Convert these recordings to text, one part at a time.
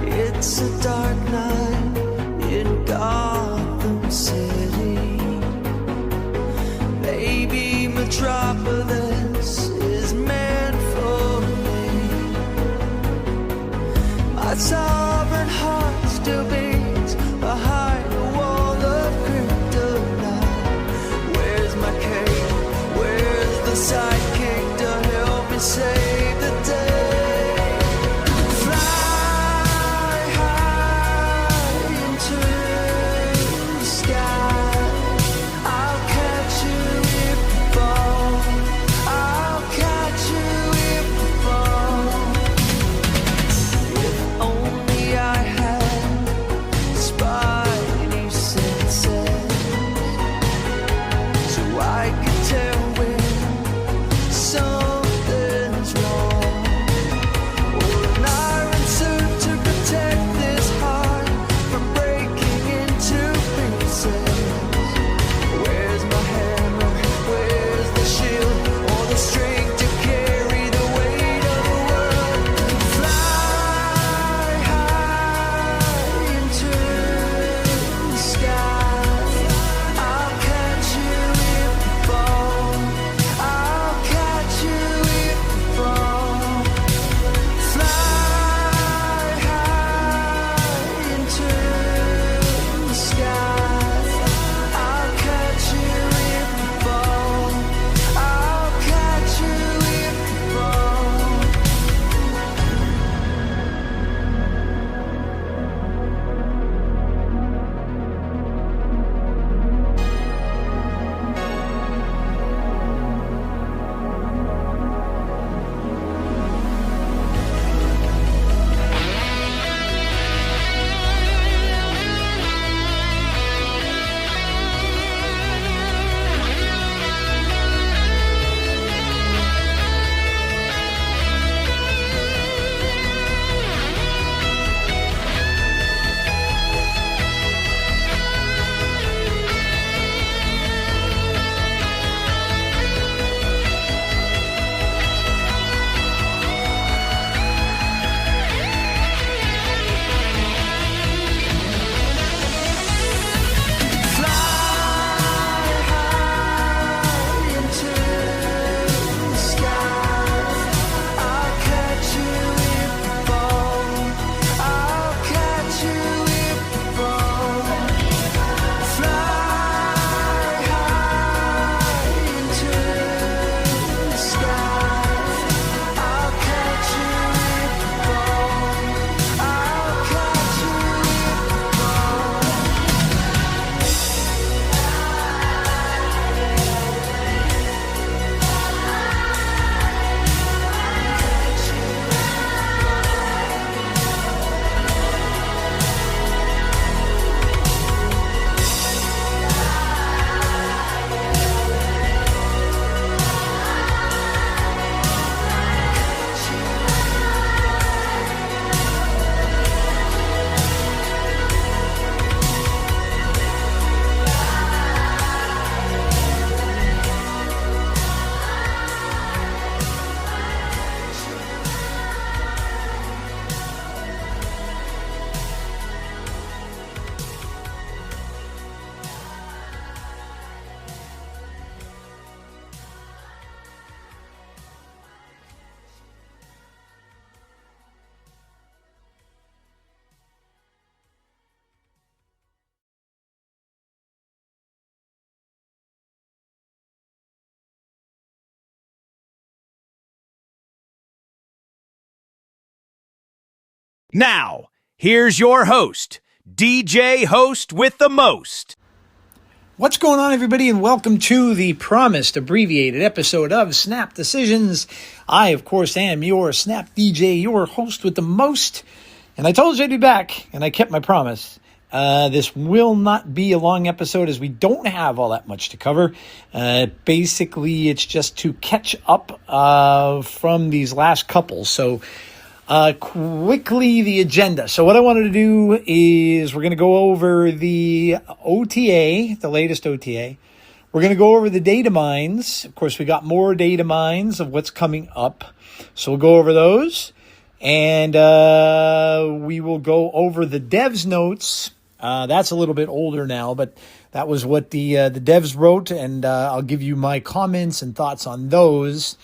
It's a dark night in Gotham City. Maybe Metropolis is meant for me. My sovereign heart still beats behind the wall of kryptonite. Where's my cape? Where's the sidekick to help me save the day? Now, here's your host, DJ Host with the Most. What's going on, everybody, and welcome to the promised abbreviated episode of Snap Decisions. I, of course, am your Snap DJ, your host with the most. And I told you I'd be back, and I kept my promise. This will not be a long episode as we don't have all that much to cover. Basically, it's just to catch up from these last couple. So quickly, the agenda. So what I wanted to do is we're going to go over the OTA, the latest OTA. We're going to go over the DataMines. Of course, we got more DataMines of what's coming up. So we'll go over those. And we will go over the devs notes. That's a little bit older now, but that was what the devs wrote, and I'll give you my comments and thoughts on those.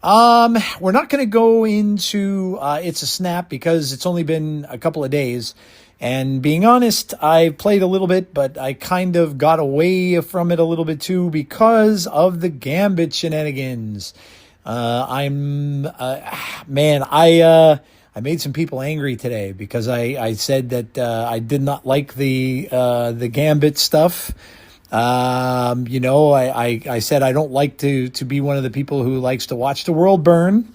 We're not going to go into It's a Snap because it's only been a couple of days. And being honest, I played a little bit, but I kind of got away from it a little bit too because of the Gambit shenanigans. I made some people angry today because I said that I did not like the Gambit stuff. I said I don't like to be one of the people who likes to watch the world burn.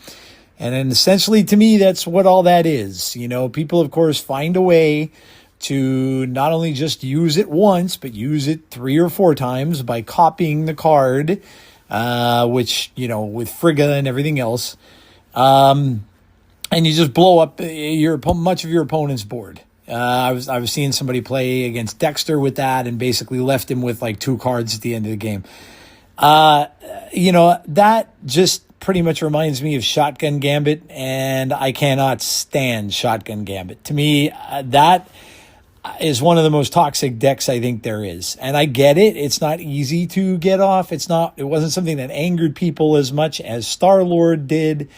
And then essentially to me, that's what all that is. People, of course, find a way to not only just use it once, but use it 3 or 4 times by copying the card, which, with Frigga and everything else. And you just blow up much of your opponent's board. I was seeing somebody play against Dexter with that and basically left him with like 2 cards at the end of the game. That just pretty much reminds me of Shotgun Gambit, and I cannot stand Shotgun Gambit. To me, that is one of the most toxic decks I think there is. And I get it. It's not easy to get off. It wasn't something that angered people as much as Star-Lord did,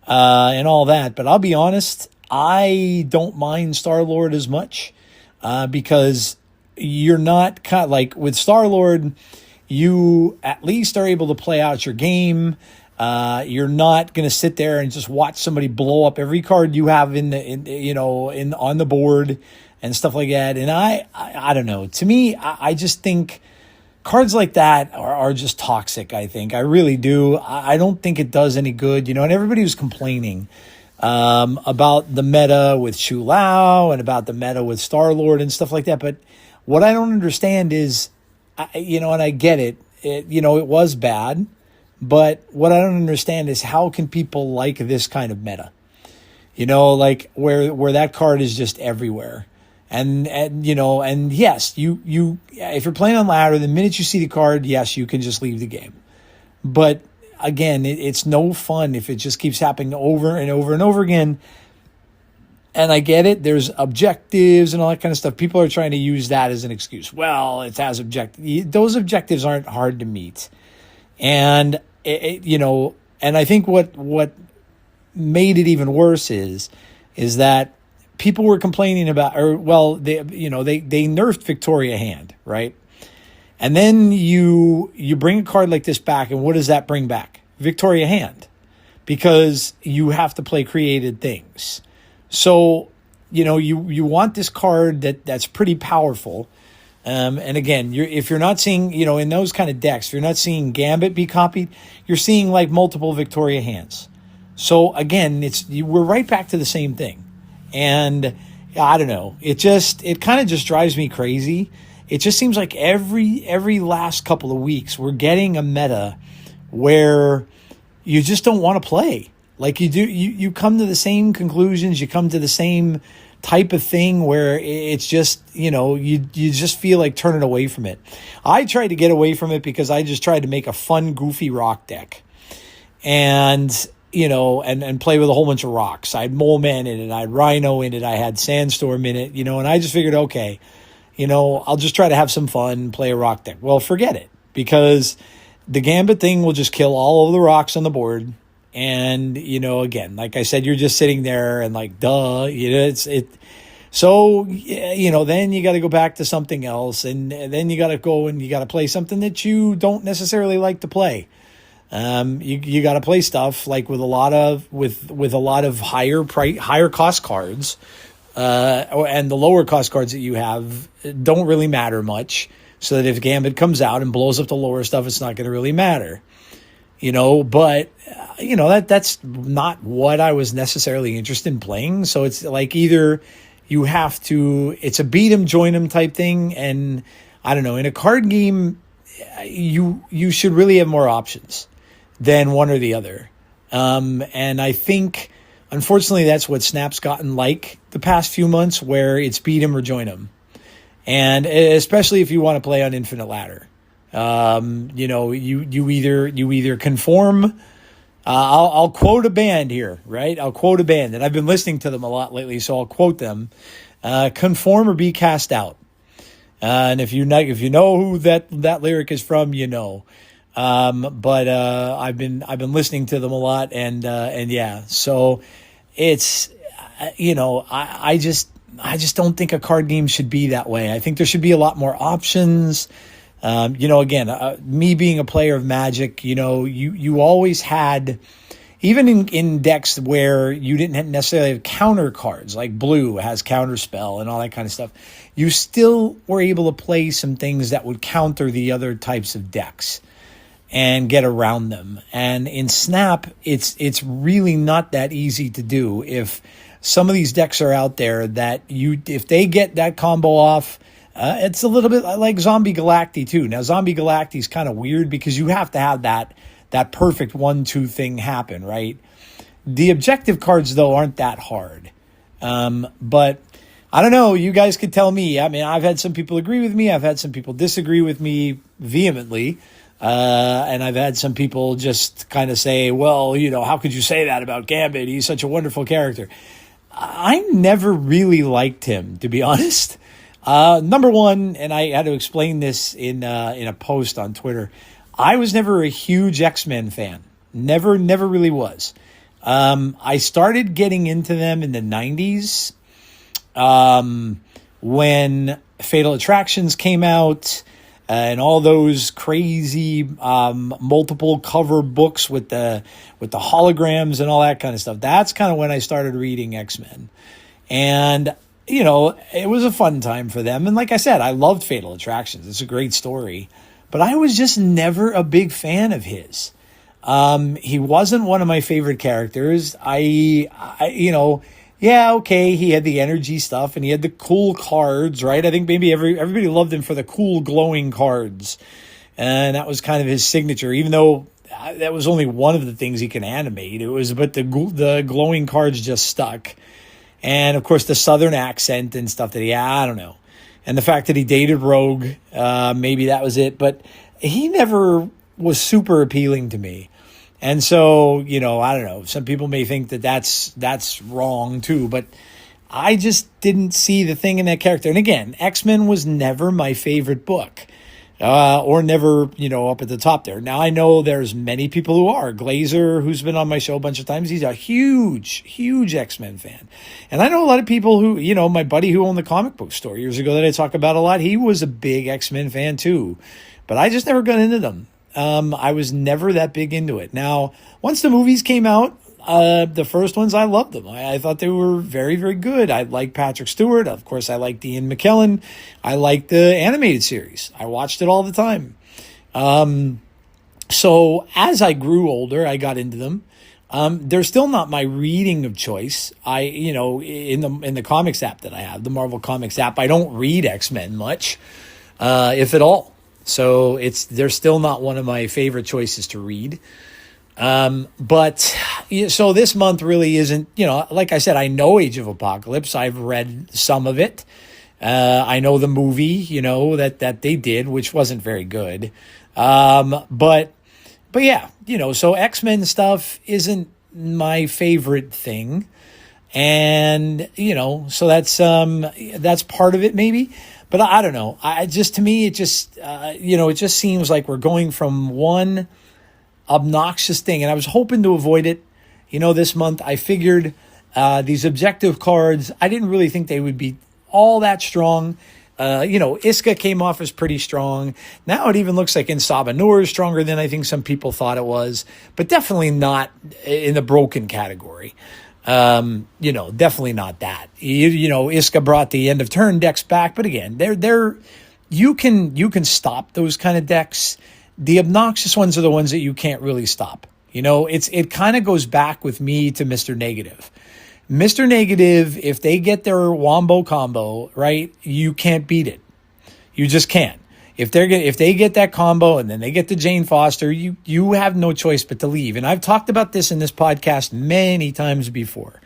and all that. But I'll be honest, I don't mind Star-Lord as much, because you're not like with Star-Lord, you at least are able to play out your game. You're not going to sit there and just watch somebody blow up every card you have on the board and stuff like that. And I don't know. To me, I just think cards like that are just toxic, I think. I really do. I don't think it does any good, and everybody was complaining about the meta with Shu Lao and about the meta with Star-Lord and stuff like that. But what I don't understand is, and I get it, it was bad. But what I don't understand is how can people like this kind of meta? Like where that card is just everywhere. And yes, you if you're playing on ladder, the minute you see the card, yes, you can just leave the game. But again, it's no fun if it just keeps happening over and over and over again. And I get it. There's objectives and all that kind of stuff. People are trying to use that as an excuse. Well, it has objectives. Those objectives aren't hard to meet. And and I think what made it even worse is that people were complaining about, they nerfed Victoria Hand, right? And then you bring a card like this back, and what does that bring back? Victoria Hand, because you have to play created things. So you want this card that's pretty powerful. And again, if you're not seeing, in those kind of decks, if you're not seeing Gambit be copied, you're seeing like multiple Victoria Hands. So again, we're right back to the same thing. And I don't know, it kind of just drives me crazy. It just seems like every last couple of weeks, we're getting a meta where you just don't want to play. Like you come to the same conclusions, you come to the same type of thing where it's just, you just feel like turning away from it. I tried to get away from it because I just tried to make a fun, goofy rock deck and play with a whole bunch of rocks. I had Mole Man in it. I had Rhino in it. I had Sandstorm in it, and I just figured, okay, I'll just try to have some fun, play a rock deck. Well, forget it, because the Gambit thing will just kill all of the rocks on the board. And, again, like I said, you're just sitting there and like, duh, So, then you got to go back to something else. And then you got to go and you got to play something that you don't necessarily like to play. You got to play stuff like with a lot of higher cost cards. And the lower cost cards that you have don't really matter much. So that if Gambit comes out and blows up the lower stuff, it's not going to really matter. But that's not what I was necessarily interested in playing. So it's like either you have to, it's a beat 'em, join 'em type thing. And I don't know, in a card game, you should really have more options than one or the other. And I think, unfortunately, that's what Snap's gotten like the past few months, where it's beat 'em or join 'em. And especially if you want to play on Infinite Ladder, you either conform. I'll quote a band here, right? I'll quote a band, and I've been listening to them a lot lately, so I'll quote them: "Conform or be cast out." And if you know who that lyric is from, you know. But I've been listening to them a lot, and yeah, so it's I just don't think a card game should be that way. I think there should be a lot more options. Again, me being a player of Magic, you always had, even in decks where you didn't necessarily have counter cards, like blue has counterspell and all that kind of stuff, you still were able to play some things that would counter the other types of decks and get around them. And in Snap, it's really not that easy to do. If some of these decks are out there that if they get that combo off, it's a little bit like Zombie Galacti too. Now, Zombie Galacti is kind of weird because you have to have that perfect 1-2 thing happen, right? The objective cards, though, aren't that hard. But I don't know. You guys could tell me. I mean, I've had some people agree with me. I've had some people disagree with me vehemently. And I've had some people just kind of say, well, how could you say that about Gambit? He's such a wonderful character. I never really liked him, to be honest. Number one, and I had to explain this in a post on Twitter, I was never a huge X-Men fan. Never really was. I started getting into them in the 90s when Fatal Attractions came out and all those crazy multiple cover books with the holograms and all that kind of stuff. That's kind of when I started reading X-Men. And it was a fun time for them. And like I said, I loved Fatal Attractions. It's a great story. But I was just never a big fan of his. He wasn't one of my favorite characters. He had the energy stuff and he had the cool cards, right? I think maybe everybody loved him for the cool glowing cards. And that was kind of his signature, even though that was only one of the things he can animate. But the glowing cards just stuck. And, of course, the Southern accent and stuff that I don't know. And the fact that he dated Rogue, maybe that was it. But he never was super appealing to me. And so, I don't know. Some people may think that that's wrong, too. But I just didn't see the thing in that character. And, again, X-Men was never my favorite book. Or never, up at the top there. Now, I know there's many people who are. Glazer, who's been on my show a bunch of times, he's a huge, huge X-Men fan. And I know a lot of people who, my buddy who owned the comic book store years ago that I talk about a lot, he was a big X-Men fan too. But I just never got into them. I was never that big into it. Now, once the movies came out, the first ones, I loved them. I thought they were very, very good. I liked Patrick Stewart. Of course, I liked Ian McKellen. I liked the animated series. I watched it all the time. So as I grew older, I got into them. They're still not my reading of choice. In the comics app that I have, the Marvel Comics app, I don't read X-Men much, if at all. So they're still not one of my favorite choices to read. But so this month really isn't, like I said, I know Age of Apocalypse. I've read some of it. I know the movie, that they did, which wasn't very good. But yeah, so X-Men stuff isn't my favorite thing. And, so that's part of it maybe. But I don't know. To me, it just seems like we're going from one obnoxious thing, and I was hoping to avoid it. This month I figured these objective cards, I didn't really think they would be all that strong. Iska came off as pretty strong. Now it even looks like Insaba Nur is stronger than I think some people thought it was, but definitely not in the broken category. Definitely not that. Iska brought the end of turn decks back, but again, you can stop those kind of decks. The obnoxious ones are the ones that you can't really stop. It kind of goes back with me to Mr. Negative. Mr. Negative, if they get their wombo combo, right, you can't beat it. You just can't. If they get that combo and then they get the Jane Foster, you have no choice but to leave. And I've talked about this in this podcast many times before.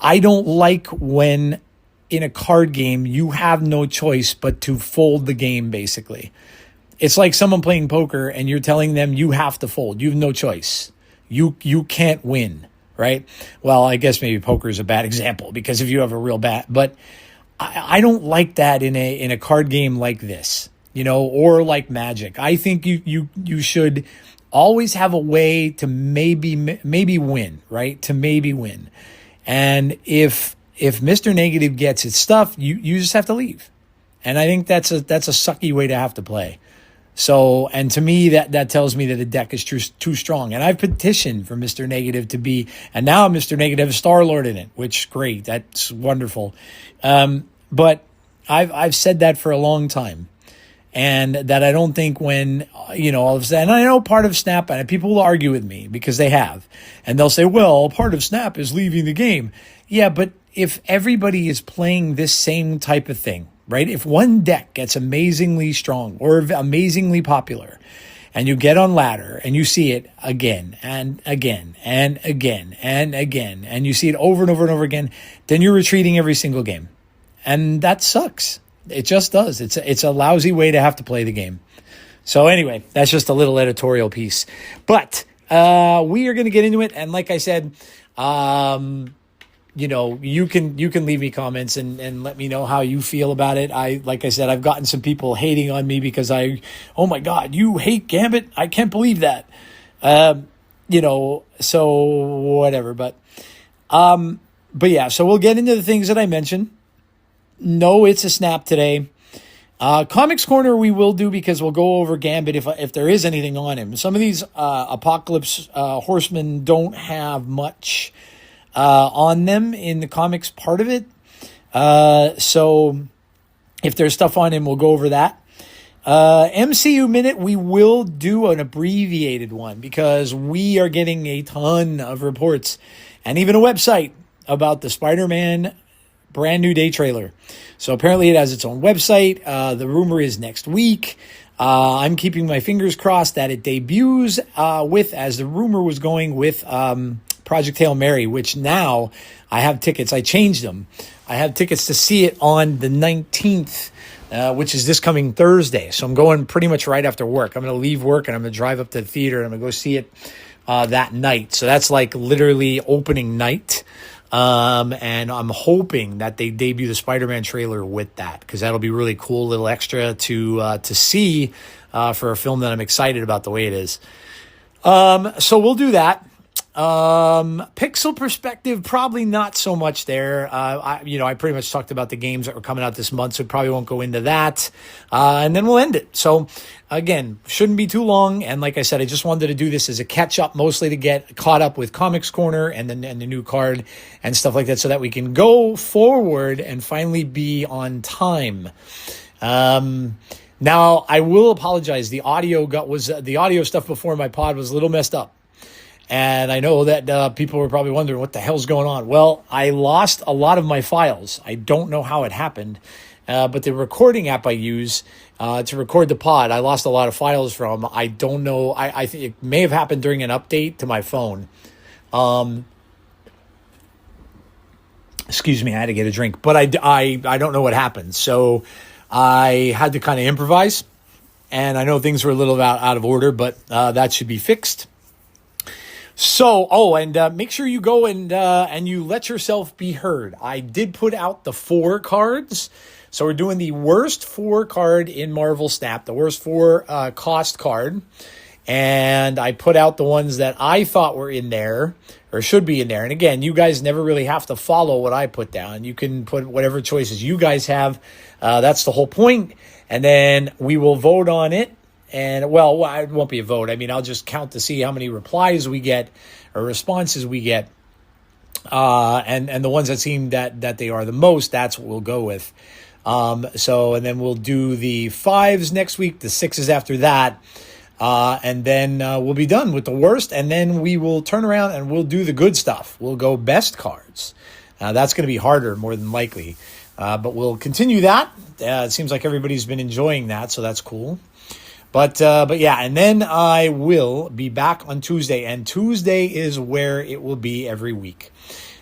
I don't like when in a card game you have no choice but to fold the game, basically. It's like someone playing poker and you're telling them you have to fold. You have no choice. You can't win, right? Well, I guess maybe poker is a bad example because if you have a real bad, but I don't like that in a card game like this, or like Magic. I think you should always have a way to maybe win, right? To maybe win. And if Mr. Negative gets its stuff, you just have to leave. And I think that's a sucky way to have to play. So, and to me, that tells me that the deck is too strong. And I've petitioned for Mr. Negative to be, and now Mr. Negative is Star-Lord in it, which great. That's wonderful. But I've said that for a long time. And that I don't think when, all of a sudden, and I know part of Snap, and people will argue with me because they have. And they'll say, well, part of Snap is leaving the game. Yeah, but if everybody is playing this same type of thing, right? If one deck gets amazingly strong or amazingly popular, and you get on ladder and you see it again and again and again and again, and you see it over and over and over again, then you're retreating every single game. And that sucks. It just does. It's a lousy way to have to play the game. So anyway, that's just a little editorial piece. But we are going to get into it. And like I said, you can leave me comments and let me know how you feel about it. Like I said, I've gotten some people hating on me because oh my God, you hate Gambit? I can't believe that. So whatever. But yeah, so we'll get into the things that I mentioned. No, it's a Snap today. Comics Corner we will do because we'll go over Gambit if there is anything on him. Some of these Apocalypse Horsemen don't have much on them in the comics part of it. So if there's stuff on him, we'll go over that. MCU Minute, we will do an abbreviated one because we are getting a ton of reports and even a website about the Spider-Man Brand new day trailer. So apparently it has its own website. The rumor is next week. I'm keeping my fingers crossed that it debuts as the rumor was going with Project Hail Mary, which now I have tickets. I changed them. I have tickets to see it on the 19th, which is this coming Thursday. So I'm going pretty much right after work. I'm going to leave work and I'm going to drive up to the theater and I'm going to go see it that night. So that's like literally opening night. And I'm hoping that they debut the Spider-Man trailer with that because that'll be really cool, little extra to see for a film that I'm excited about the way it is. So we'll do that. Pixel perspective, probably not so much there. I pretty much talked about the games that were coming out this month, so probably won't go into that. And then we'll end it. So again, shouldn't be too long. And like I said, I just wanted to do this as a catch up, mostly to get caught up with Comics Corner and the new card and stuff like that so that we can go forward and finally be on time. Now I will apologize. The audio stuff before my pod was a little messed up. And I know that people were probably wondering what the hell's going on. Well, I lost a lot of my files. I don't know how it happened. But the recording app I use to record the pod, I lost a lot of files from. I don't know. I think it may have happened during an update to my phone. Excuse me, I had to get a drink. But I don't know what happened. So I had to kind of improvise. And I know things were a little out of order, but that should be fixed. So, make sure you go and you let yourself be heard. I did put out the 4 cards. So we're doing the worst 4 card in Marvel Snap, the worst 4 cost card. And I put out the ones that I thought were in there or should be in there. And again, you guys never really have to follow what I put down. You can put whatever choices you guys have. That's the whole point. And then we will vote on it. And, well, it won't be a vote. I mean, I'll just count to see how many replies we get or responses we get. And the ones that seem that they are the most, that's what we'll go with. And then we'll do the 5s next week, the 6s after that. And then we'll be done with the worst. And then we will turn around and we'll do the good stuff. We'll go best cards. That's going to be harder, more than likely. But we'll continue that. It seems like everybody's been enjoying that, so that's cool. But yeah, and then I will be back on Tuesday. And Tuesday is where it will be every week.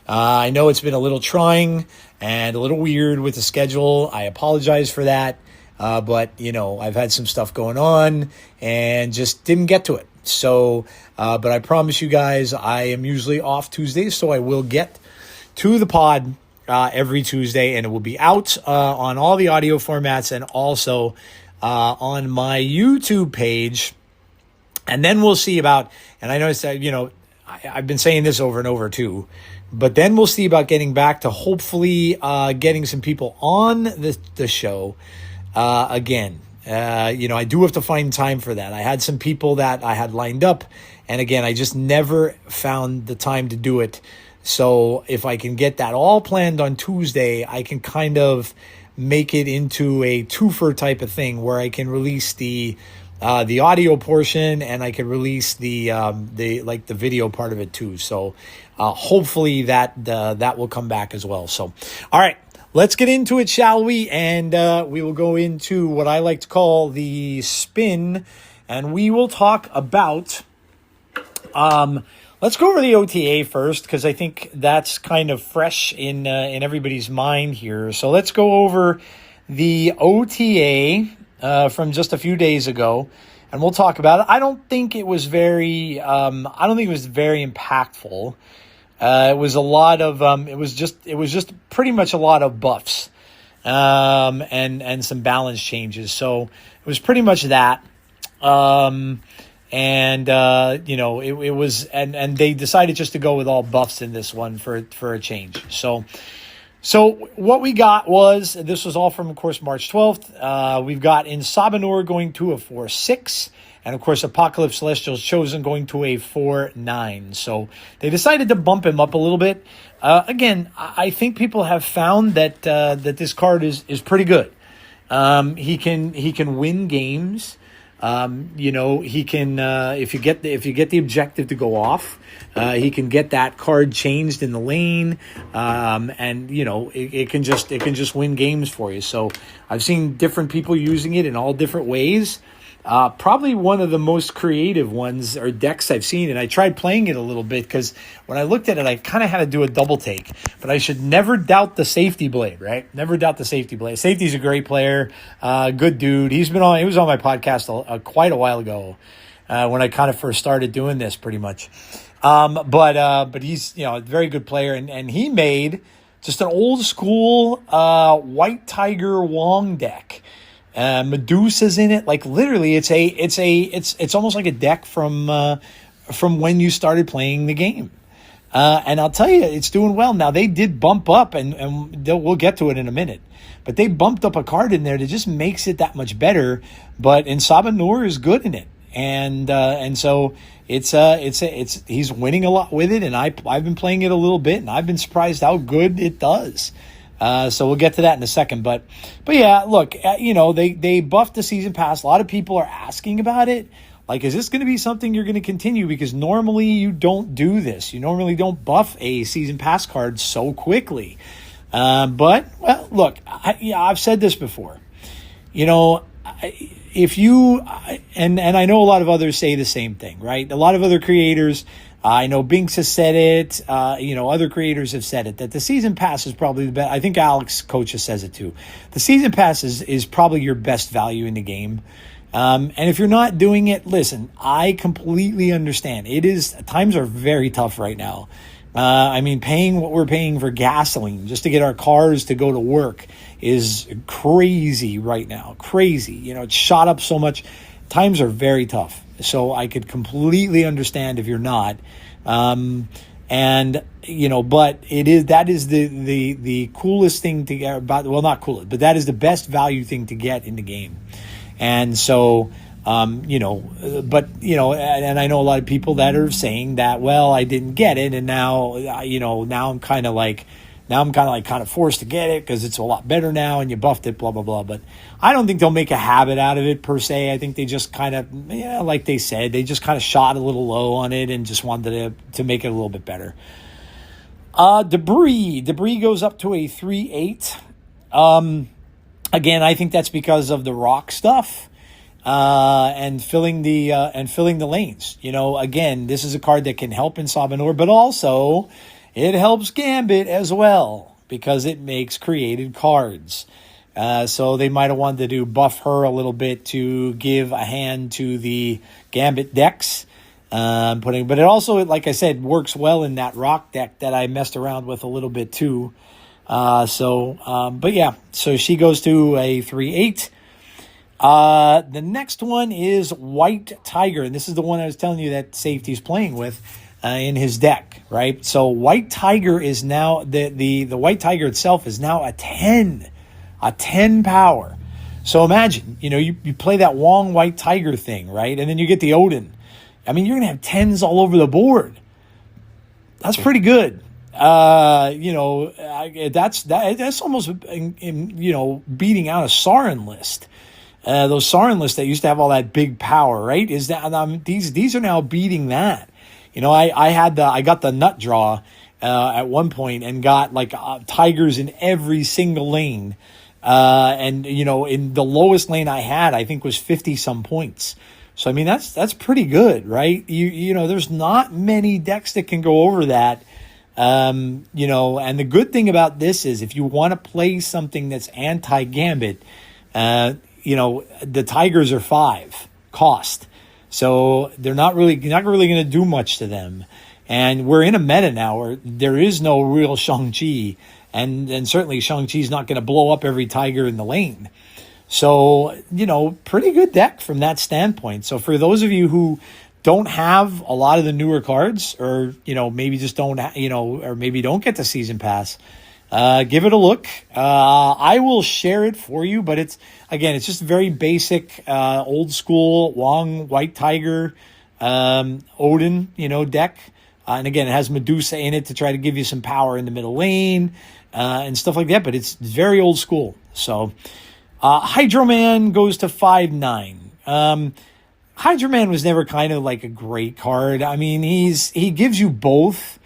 I know it's been a little trying and a little weird with the schedule. I apologize for that. But, I've had some stuff going on and just didn't get to it. So, but I promise you guys, I am usually off Tuesdays, so I will get to the pod every Tuesday, and it will be out on all the audio formats and also on my YouTube page. And then we'll see about, and I noticed that, I've been saying this over and over too, but then we'll see about getting back to hopefully getting some people on the show again. I do have to find time for that. I had some people that I had lined up, and again, I just never found the time to do it. So if I can get that all planned on Tuesday, I can kind of make it into a twofer type of thing where I can release the audio portion and I can release the video part of it too. So hopefully that will come back as well. So, all right, let's get into it, shall we? And we will go into what I like to call the spin, and we will talk about, let's go over the OTA first, because I think that's kind of fresh in everybody's mind here. So let's go over the OTA from just a few days ago, and we'll talk about it. I don't think it was very impactful. It was a lot of it was just pretty much a lot of buffs, and some balance changes. So it was pretty much that. And it was, and they decided just to go with all buffs in this one for a change. So what we got was, this was all from, of course, March 12th. We've got in Sabanur going to a 4-6, and of course, Apocalypse Celestial's Chosen going to a 4-9. So they decided to bump him up a little bit. Again, I think people have found that this card is pretty good. He can win games. He can, if you get the objective to go off, he can get that card changed in the lane. It can just win games for you. So I've seen different people using it in all different ways. Probably one of the most creative ones or decks I've seen. And I tried playing it a little bit because when I looked at it, I kind of had to do a double take, but I should never doubt the Safety Blade, right? Never doubt the Safety Blade. Safety's a great player, good dude. He was on my podcast quite a while ago, when I kind of first started doing this pretty much. But he's, a very good player, and he made just an old school, White Tiger Wong deck. Medusa's in it. Like literally it's almost like a deck from when you started playing the game. And I'll tell you, it's doing well. Now they did bump up and we'll get to it in a minute, but they bumped up a card in there that just makes it that much better. But Sabanur is good in it. And so it's he's winning a lot with it. And I've been playing it a little bit, and I've been surprised how good it does. So we'll get to that in a second, but yeah, look, they buffed the season pass. A lot of people are asking about it. Like, is this going to be something you're going to continue? Because normally you don't do this. You normally don't buff a season pass card so quickly. But look, I've said this before, if you, and I know a lot of others say the same thing, right? A lot of other creators, I know Binks has said it. Other creators have said it, that the season pass is probably the best. I think Alex Coaches says it too. The season pass is probably your best value in the game. And if you're not doing it, listen, I completely understand. Times are very tough right now. Paying what we're paying for gasoline just to get our cars to go to work is crazy right now. Crazy. It's shot up so much. Times are very tough. So I could completely understand if you're not. But that is the coolest thing to get about, well, not coolest, but that is the best value thing to get in the game. And so, and I know a lot of people that are saying that, well, I didn't get it. And now I'm kind of like, Now I'm kind of forced to get it because it's a lot better now and you buffed it, blah, blah, blah. But I don't think they'll make a habit out of it per se. I think they just kind of, like they said, they just kind of shot a little low on it and just wanted to make it a little bit better. Debris goes up to a 3/8. Again, I think that's because of the rock stuff. And filling the lanes. Again, this is a card that can help in Sabanur, but also it helps Gambit as well because it makes created cards. So they might have wanted to buff her a little bit to give a hand to the Gambit decks. But it also, like I said, works well in that rock deck that I messed around with a little bit too. So she goes to a 3/8. The next one is White Tiger, and this is the one I was telling you that Safety's playing with in his deck, right? So White Tiger is now, the White Tiger itself is now a 10 power. So imagine, you play that Wong White Tiger thing, right? And then you get the Odin. I mean, you're going to have 10s all over the board. That's pretty good. That's almost, beating out a Sauron list. Those Sauron lists that used to have all that big power, right? Is that these are now beating that? I got the nut draw at one point and got tigers in every single lane, and in the lowest lane I had, I think was 50 some points. So I mean that's pretty good, right? There's not many decks that can go over that. And the good thing about this is if you want to play something that's anti-Gambit, the Tigers are 5 cost. So you're not really going to do much to them. And we're in a meta now where there is no real Shang-Chi. And certainly Shang-Chi's not going to blow up every Tiger in the lane. So, pretty good deck from that standpoint. So for those of you who don't have a lot of the newer cards or, maybe just don't, or maybe don't get the season pass, give it a look. I will share it for you, but it's just very basic, old school, long White Tiger, Odin, deck. And again, it has Medusa in it to try to give you some power in the middle lane, and stuff like that, but it's very old school. So, Hydro Man goes to 5/9. Hydro Man was never kind of like a great card. I mean, he gives you both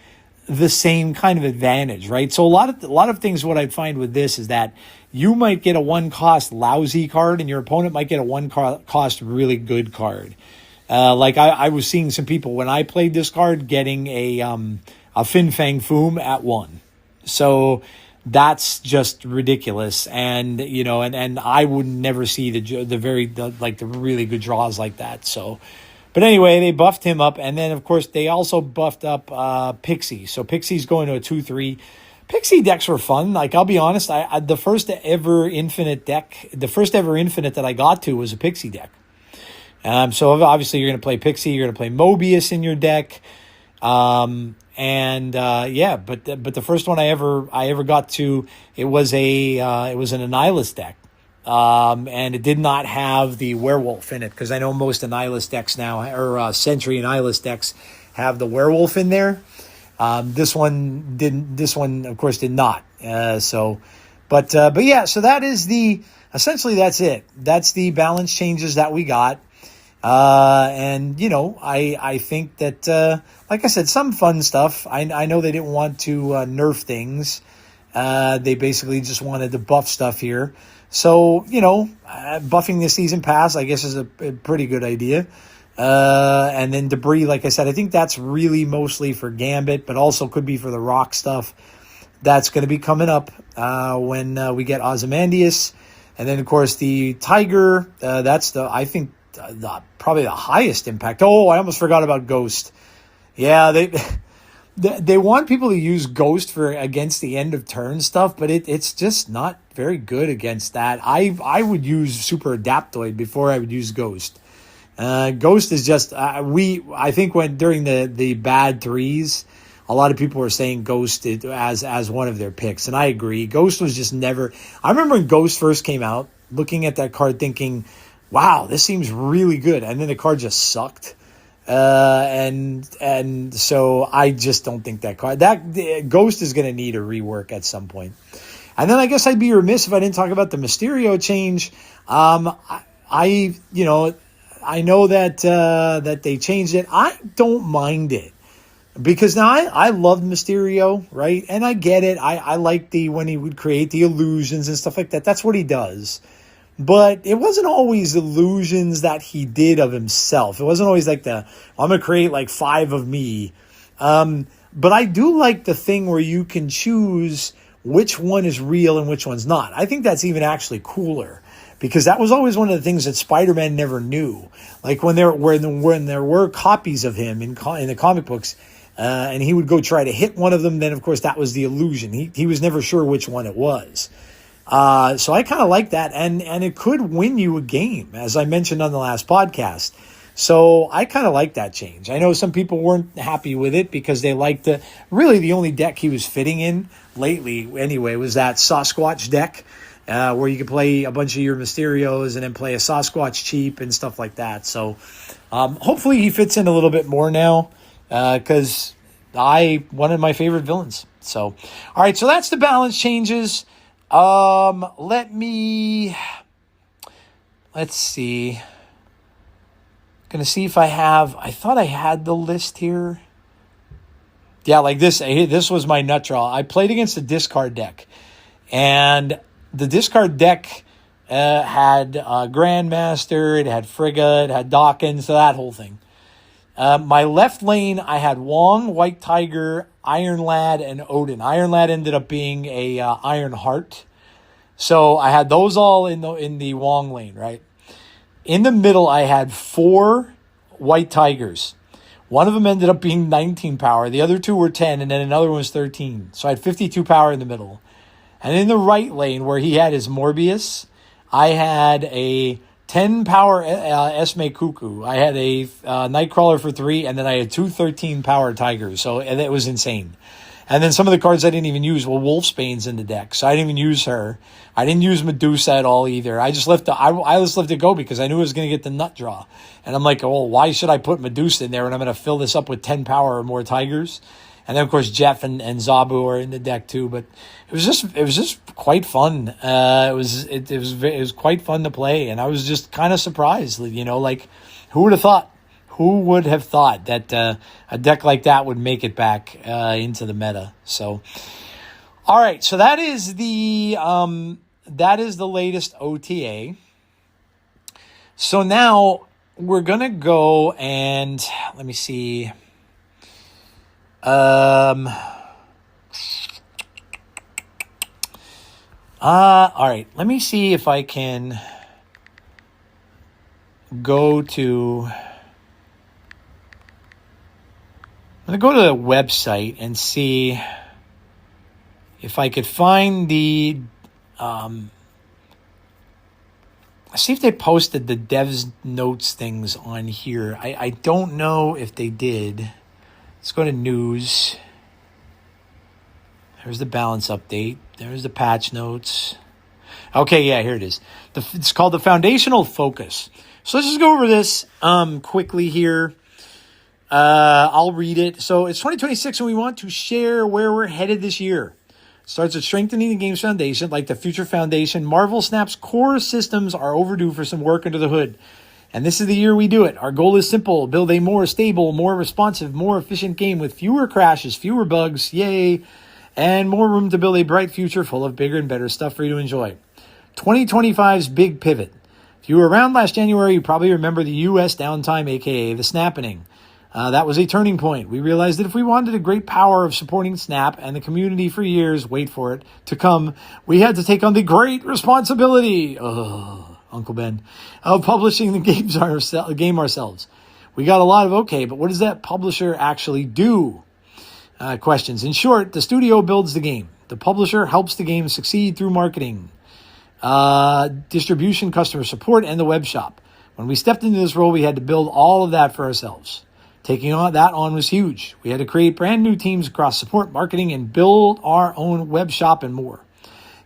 the same kind of advantage, right? So a lot of things, what I find with this is that you might get a 1-cost lousy card and your opponent might get a 1-cost really good card. I was seeing some people when I played this card getting a Fin Fang Foom at 1. So that's just ridiculous. And, and I would never see the really good draws like that. So, but anyway, they buffed him up. And then, of course, they also buffed up Pixie. So Pixie's going to a 2/3. Pixie decks were fun. I'll be honest, the first ever infinite that I got to was a Pixie deck. So obviously you're going to play Pixie, you're going to play Mobius in your deck. But the first one I ever got to, it was an Annihilus deck. And it did not have the werewolf in it, because I know most Annihilus decks now, or Sentry Annihilus decks, have the werewolf in there. This one didn't. This one, of course, did not. So that is essentially that's it. That's the balance changes that we got. I think that, like I said, some fun stuff. I know they didn't want to nerf things. They basically just wanted to buff stuff here. So, buffing the season pass, I guess, is a pretty good idea. And then Debris, like I said, I think that's really mostly for Gambit, but also could be for the rock stuff. That's going to be coming up when we get Ozymandias. And then, of course, the Tiger, that's probably the highest impact. Oh, I almost forgot about Ghost. Yeah, they want people to use Ghost for against the end of turn stuff, but it's just not very good against that. I would use Super Adaptoid before I would use Ghost. Ghost is just I think when during the bad threes, a lot of people were saying Ghost as one of their picks, and I agree. Ghost was just never. I remember when Ghost first came out, looking at that card thinking, wow, this seems really good. And then the card just sucked. And so I just don't think that Ghost is going to need a rework at some point. And then I guess I'd be remiss if I didn't talk about the Mysterio change. I know that they changed it. I don't mind it because now I loved Mysterio, right? And I get it. I like when he would create the illusions and stuff like that. That's what he does. But it wasn't always illusions that he did of himself. It wasn't always like I'm going to create like 5 of me. But I do like the thing where you can choose which one is real and which one's not. I think that's even actually cooler because that was always one of the things that Spider-Man never knew. Like when there were copies of him in the comic books, and he would go try to hit one of them, then of course that was the illusion. He was never sure which one it was. So I kind of like that, and it could win you a game, as I mentioned on the last podcast. So I kind of like that change. I know some people weren't happy with it because they liked really the only deck he was fitting in lately anyway was that Sasquatch deck, where you could play a bunch of your Mysterios and then play a Sasquatch cheap and stuff like that. So hopefully he fits in a little bit more now because one of my favorite villains. So, all right, so that's the balance changes. Let's see. Gonna see if I thought I had the list here. Yeah, like this was my nut draw. I played against a discard deck, and the discard deck had Grandmaster, it had Frigga, it had Dokken, so that whole thing. My left lane, I had Wong, White Tiger, Iron Lad, and Odin. Iron Lad ended up being a Iron Heart. So I had those all in the Wong lane, right? In the middle, I had 4 White Tigers. One of them ended up being 19 power. The other 2 were 10, and then another one was 13. So I had 52 power in the middle. And in the right lane, where he had his Morbius, I had a 10 power Esme Cuckoo. I had a Nightcrawler for 3, and then I had 2 13 power Tigers. So and it was insane. And then some of the cards I didn't even use. Well, Wolfsbane's in the deck, so I didn't even use her. I didn't use Medusa at all either. I just left it go because I knew I was going to get the nut draw. And I'm like, oh, why should I put Medusa in there when I'm going to fill this up with 10 power or more Tigers? And then, of course, Jeff and Zabu are in the deck too. But it was just quite fun. It was quite fun to play, and I was just kind of surprised. Like who would have thought? Who would have thought that a deck like that would make it back into the meta? So, all right. So that is the latest OTA. So now we're gonna go and let me see. All right. Let me see if I can go to. I'm going to go to the website and see if I could find see if they posted the devs notes things on here. I don't know if they did. Let's go to news. There's the balance update. There's the patch notes. Okay, yeah, here it is. It's called the Foundational Focus. So let's just go over this quickly here. I'll read it. So it's 2026 and we want to share where we're headed this year. It starts with strengthening the game's foundation. Like the future foundation, Marvel Snap's core systems are overdue for some work under the hood. And this is the year we do it. Our goal is simple. Build a more stable, more responsive, more efficient game with fewer crashes, fewer bugs, yay, and more room to build a bright future full of bigger and better stuff for you to enjoy. 2025's big pivot. If you were around last January, you probably remember the US downtime, aka the snappening. That was a turning point. We realized that if we wanted a great power of supporting Snap and the community for years, wait for it, to come, we had to take on the great responsibility, Uncle Ben, of publishing the game ourselves. We got a lot of okay, but what does that publisher actually do? Questions. In short, the studio builds the game. The publisher helps the game succeed through marketing, distribution, customer support, and the web shop. When we stepped into this role, we had to build all of that for ourselves. Taking that on was huge. We had to create brand new teams across support, marketing, and build our own web shop and more.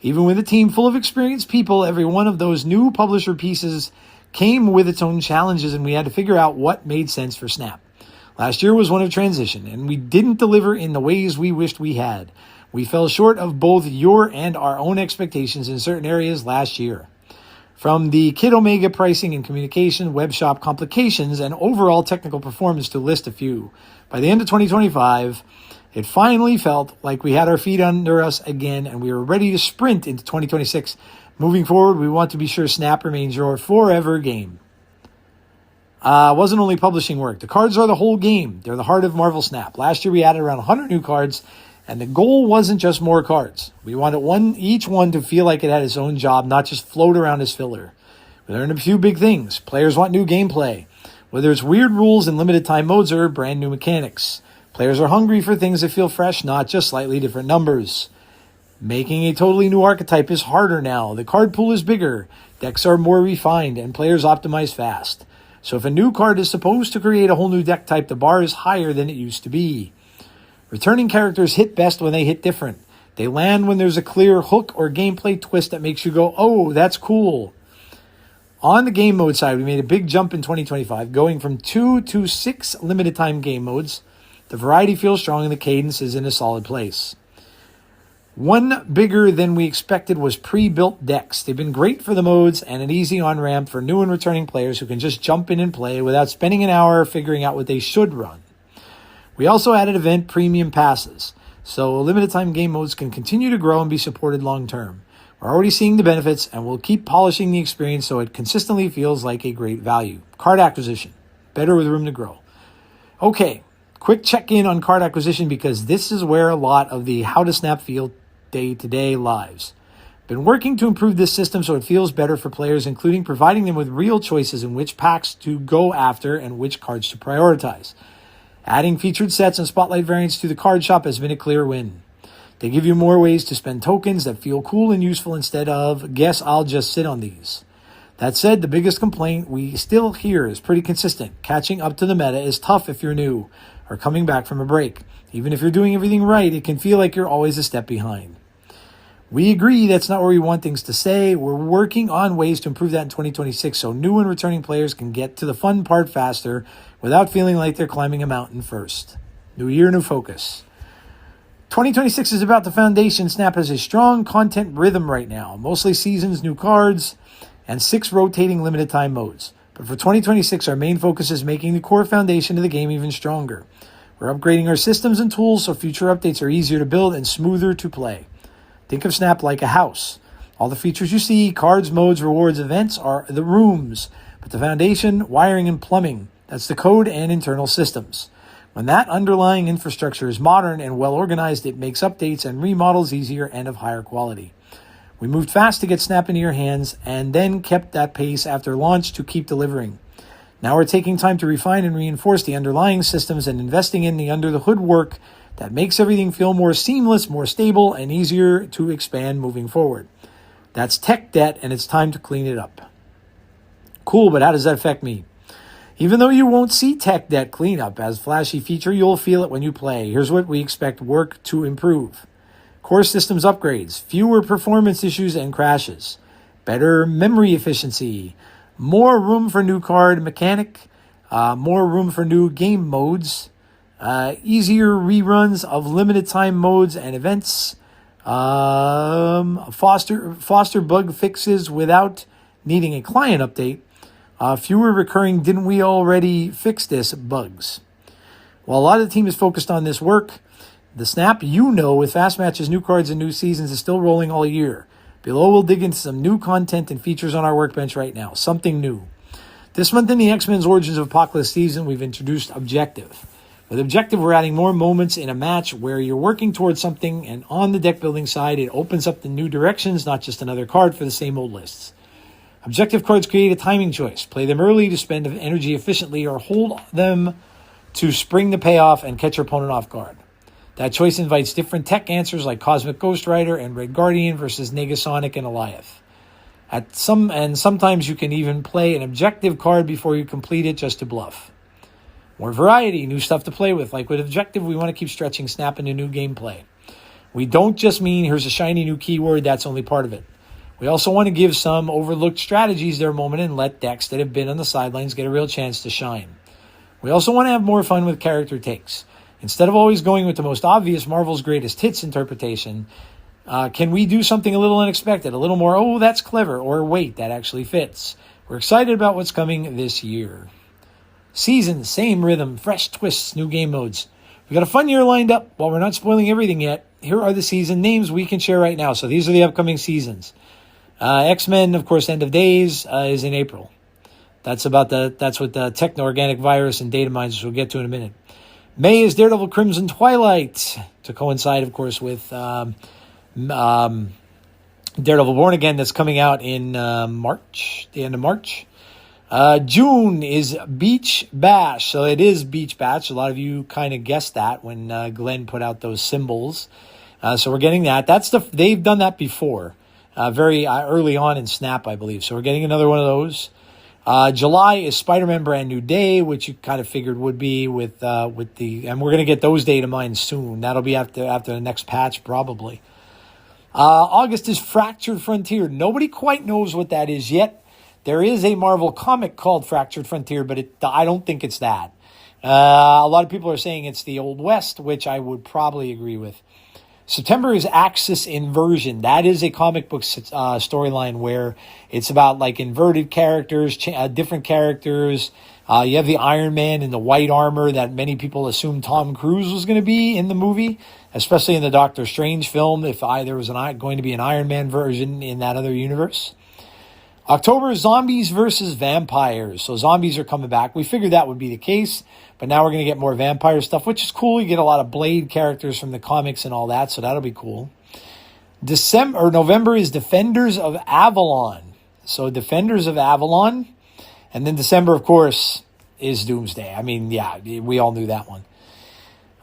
Even with a team full of experienced people, every one of those new publisher pieces came with its own challenges, and we had to figure out what made sense for Snap. Last year was one of transition, and we didn't deliver in the ways we wished we had. We fell short of both your and our own expectations in certain areas last year. From the Kid Omega pricing and communication, web shop complications, and overall technical performance to list a few. By the end of 2025, it finally felt like we had our feet under us again and we were ready to sprint into 2026. Moving forward, we want to be sure Snap remains your forever game. Wasn't only publishing work. The cards are the whole game. They're the heart of Marvel Snap. Last year we added around 100 new cards, and the goal wasn't just more cards. We wanted each one to feel like it had its own job, not just float around as filler. We learned a few big things. Players want new gameplay, whether it's weird rules and limited time modes or brand new mechanics. Players are hungry for things that feel fresh, not just slightly different numbers. Making a totally new archetype is harder now. The card pool is bigger, decks are more refined, and players optimize fast. So if a new card is supposed to create a whole new deck type, the bar is higher than it used to be. Returning characters hit best when they hit different. They land when there's a clear hook or gameplay twist that makes you go, oh, that's cool. On the game mode side, we made a big jump in 2025, going from 2 to 6 limited time game modes. The variety feels strong and the cadence is in a solid place. One bigger than we expected was pre-built decks. They've been great for the modes and an easy on-ramp for new and returning players who can just jump in and play without spending an hour figuring out what they should run. We also added event premium passes, so limited time game modes can continue to grow and be supported long term. We're already seeing the benefits and we'll keep polishing the experience so it consistently feels like a great value. Card acquisition, better with room to grow. Okay, quick check-in on card acquisition because this is where a lot of the How to Snap Feel day-to-day lives. Been working to improve this system so it feels better for players, including providing them with real choices in which packs to go after and which cards to prioritize. Adding featured sets and spotlight variants to the card shop has been a clear win. They give you more ways to spend tokens that feel cool and useful instead of, guess I'll just sit on these. That said, the biggest complaint we still hear is pretty consistent. Catching up to the meta is tough if you're new or coming back from a break. Even if you're doing everything right, it can feel like you're always a step behind. We agree that's not where we want things to stay. We're working on ways to improve that in 2026 so new and returning players can get to the fun part faster without feeling like they're climbing a mountain first. New year, new focus. 2026 is about the foundation. Snap has a strong content rhythm right now. Mostly seasons, new cards, and 6 rotating limited time modes. But for 2026, our main focus is making the core foundation of the game even stronger. We're upgrading our systems and tools so future updates are easier to build and smoother to play. Think of Snap like a house. All the features you see, cards, modes, rewards, events, are the rooms. But the foundation, wiring, and plumbing, that's the code and internal systems. When that underlying infrastructure is modern and well organized, it makes updates and remodels easier and of higher quality. We moved fast to get Snap into your hands and then kept that pace after launch to keep delivering. Now we're taking time to refine and reinforce the underlying systems and investing in the under-the-hood work that makes everything feel more seamless, more stable, and easier to expand moving forward. That's tech debt, and it's time to clean it up. Cool, but how does that affect me? Even though you won't see tech debt cleanup as a flashy feature, you'll feel it when you play. Here's what we expect work to improve. Core systems upgrades, fewer performance issues and crashes, better memory efficiency, more room for new card mechanic, more room for new game modes, easier reruns of limited time modes and events, foster bug fixes without needing a client update, fewer recurring didn't we already fix this bugs. While a lot of the team is focused on this work, the Snap with fast matches, new cards, and new seasons is still rolling all year. Below we'll dig into some new content and features on our workbench right now. Something new. This month in the X-Men's Origins of Apocalypse season, we've introduced Objective. With Objective, we're adding more moments in a match where you're working towards something, and on the deck building side, it opens up the new directions, not just another card for the same old lists. Objective cards create a timing choice. Play them early to spend energy efficiently, or hold them to spring the payoff and catch your opponent off guard. That choice invites different tech answers like Cosmic Ghost Rider and Red Guardian versus Negasonic and Eliath. Sometimes you can even play an objective card before you complete it just to bluff. More variety, new stuff to play with. Like with Objective, we want to keep stretching Snap into new gameplay. We don't just mean here's a shiny new keyword, that's only part of it. We also want to give some overlooked strategies their moment and let decks that have been on the sidelines get a real chance to shine. We also want to have more fun with character takes. Instead of always going with the most obvious Marvel's greatest hits interpretation, can we do something a little unexpected, a little more, oh, that's clever, or wait, that actually fits? We're excited about what's coming this year. Season, same rhythm, fresh twists, new game modes. We got a fun year lined up. While we're not spoiling everything yet, here are the season names we can share right now. So these are the upcoming seasons. X-Men, of course, End of Days is in April. That's with the techno-organic virus and DataMines, which we'll get to in a minute. May is Daredevil Crimson Twilight, to coincide, of course, with Daredevil Born Again, that's coming out in March, the end of March. June is Beach Bash. So it is Beach Bash. A lot of you kind of guessed that when Glenn put out those symbols. So we're getting that. They've done that before, very early on in Snap, I believe. So we're getting another one of those. July is Spiderman Brand New Day, which you kind of figured would be with and we're going to get those DataMines soon. That'll be after the next patch, probably. August is Fractured Frontier. Nobody quite knows what that is yet. There is a Marvel comic called Fractured Frontier, but I don't think it's that. A lot of people are saying it's the Old West, which I would probably agree with. September is Axis Inversion. That is a comic book storyline where it's about like inverted characters, different characters. You have the Iron Man in the white armor that many people assumed Tom Cruise was going to be in the movie, especially in the Doctor Strange film, if there was going to be an Iron Man version in that other universe. October is Zombies versus Vampires. So zombies are coming back. We figured that would be the case, but now we're going to get more vampire stuff, which is cool. You get a lot of Blade characters from the comics and all that, so that'll be cool. November is Defenders of Avalon. So Defenders of Avalon. And then December, of course, is Doomsday. I mean, yeah, we all knew that one.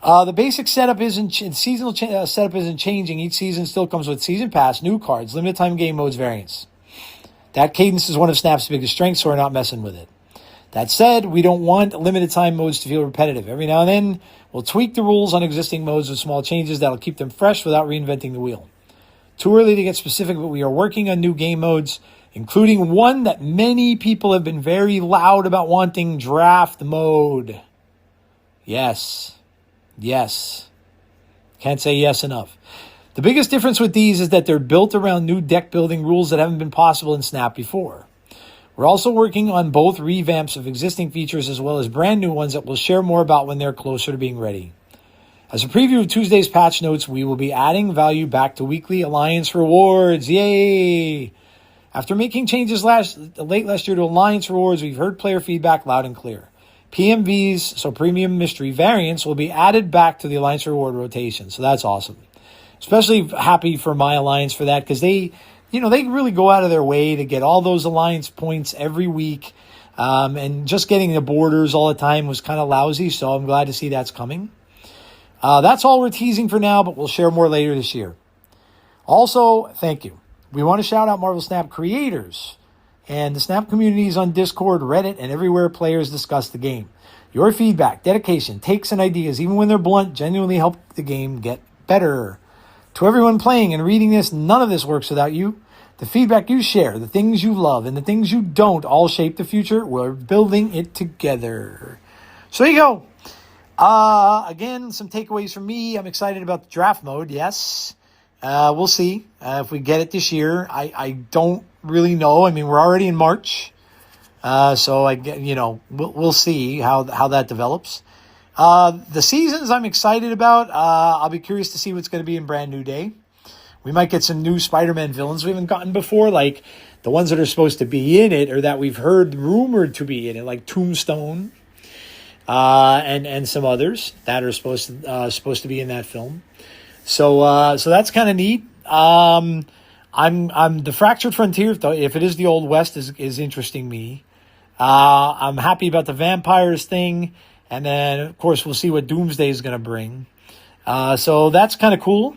The basic setup seasonal setup isn't changing. Each season still comes with season pass, new cards, limited time game modes, variants. That cadence is one of Snap's biggest strengths, so we're not messing with it. That said, we don't want limited time modes to feel repetitive. Every now and then, we'll tweak the rules on existing modes with small changes that'll keep them fresh without reinventing the wheel. Too early to get specific, but we are working on new game modes, including one that many people have been very loud about wanting, draft mode. Yes. Can't say yes enough. The biggest difference with these is that they're built around new deck building rules that haven't been possible in Snap before. We're also working on both revamps of existing features as well as brand new ones that we'll share more about when they're closer to being ready. As a preview of Tuesday's patch notes, we will be adding value back to weekly Alliance rewards. Yay! After making changes late last year to Alliance rewards, we've heard player feedback loud and clear. PMVs, so Premium Mystery Variants, will be added back to the Alliance reward rotation, so that's awesome. Especially happy for my Alliance for that, because they really go out of their way to get all those Alliance points every week. And just getting the borders all the time was kind of lousy, so I'm glad to see that's coming. That's all we're teasing for now, but we'll share more later this year. Also, thank you. We want to shout out Marvel Snap creators and the Snap communities on Discord, Reddit, and everywhere players discuss the game. Your feedback, dedication, takes, and ideas, even when they're blunt, genuinely help the game get better. To everyone playing and reading this, none of this works without you. The feedback you share, the things you love, and the things you don't all shape the future. We're building it together. So there you go. Again, some takeaways from me. I'm excited about the draft mode, yes. We'll see if we get it this year. I don't really know. I mean, we're already in March. So we'll see how that develops. The seasons I'm excited about. I'll be curious to see what's going to be in Brand New Day. We might get some new Spider-Man villains we haven't gotten before, like the ones that are supposed to be in it or that we've heard rumored to be in it, like Tombstone, and some others that are supposed to be in that film. So that's kind of neat. I'm the Fractured Frontier, though, if it is the Old West, is interesting me. I'm happy about the vampires thing. And then, of course, we'll see what Doomsday is going to bring. So that's kind of cool.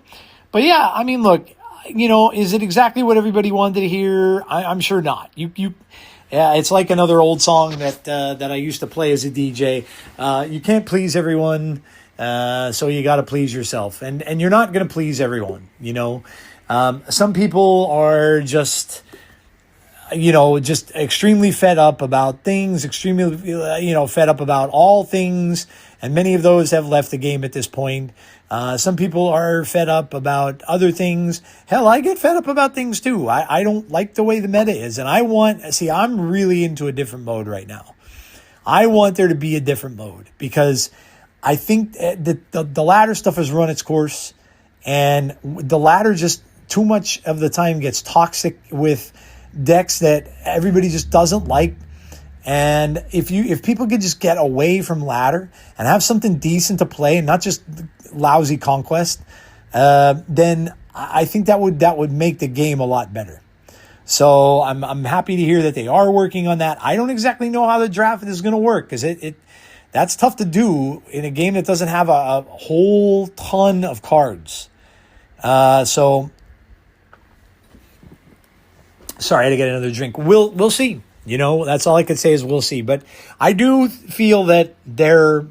But yeah, I mean, look, is it exactly what everybody wanted to hear? I'm sure not. It's like another old song that I used to play as a DJ. You can't please everyone, so you got to please yourself. And you're not going to please everyone, Some people are just just extremely fed up about things, extremely, fed up about all things. And many of those have left the game at this point. Some people are fed up about other things. Hell, I get fed up about things too. I don't like the way the meta is. And I'm really into a different mode right now. I want there to be a different mode because I think that the ladder stuff has run its course. And the ladder just too much of the time gets toxic with decks that everybody just doesn't like. And if people could just get away from ladder and have something decent to play and not just lousy conquest, then I think that would make the game a lot better. So I'm happy to hear that they are working on that. I don't exactly know how the draft is going to work because that's tough to do in a game that doesn't have a whole ton of cards. So sorry, I had to get another drink. We'll see. That's all I could say is we'll see. But I do feel that they're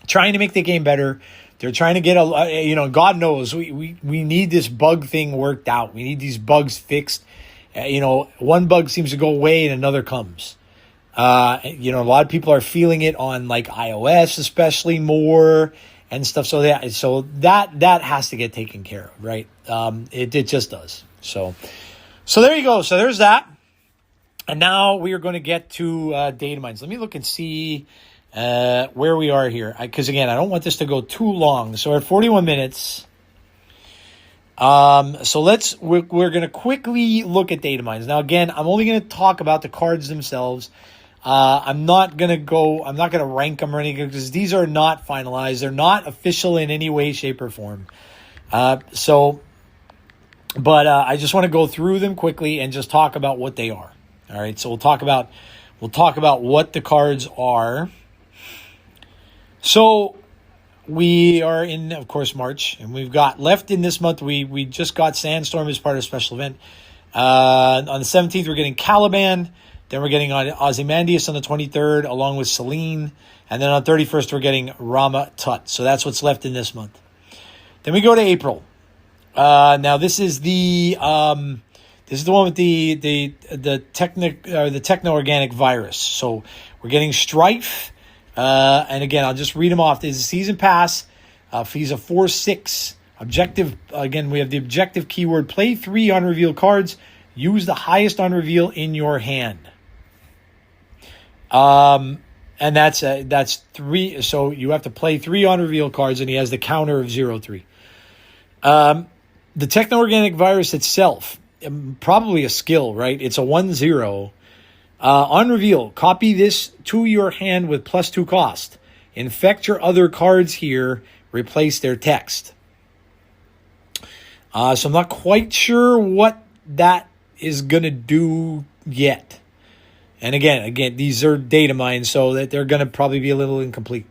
trying to make the game better. They're trying to get God knows we need this bug thing worked out. We need these bugs fixed. One bug seems to go away and another comes. A lot of people are feeling it on like iOS, especially more and stuff. So that has to get taken care of, right? It just does. So there you go. So there's that. And now we are going to get to DataMines. Let me look and see where we are here. Because, again, I don't want this to go too long. So we're at 41 minutes. So we're going to quickly look at DataMines. Now, again, I'm only going to talk about the cards themselves. I'm not going to rank them or anything because these are not finalized. They're not official in any way, shape, or form. But I just want to go through them quickly and just talk about what they are. All right, so we'll talk about what the cards are. So we are in, of course, March, and we've got left in this month. We just got Sandstorm as part of a special event. On the 17th, we're getting Caliban. Then we're getting Ozymandias on the 23rd, along with Selene. And then on 31st, we're getting Rama Tut. So that's what's left in this month. Then we go to April. Now this is the one with the techno-organic virus. So we're getting Strife. And again, I'll just read them off. There's a season pass. Fees of 4-6. Objective. Again, we have the objective keyword. Play 3 unrevealed cards. Use the highest unreveal in your hand. And that's 3. So you have to play 3 unrevealed cards, and he has the counter of 0-3. The techno-organic virus itself, probably a skill, right? It's a 1-0. Unreveal. Copy this to your hand with +2 cost. Infect your other cards here. Replace their text. So I'm not quite sure what that is going to do yet. And again, these are DataMines, so that they're going to probably be a little incomplete.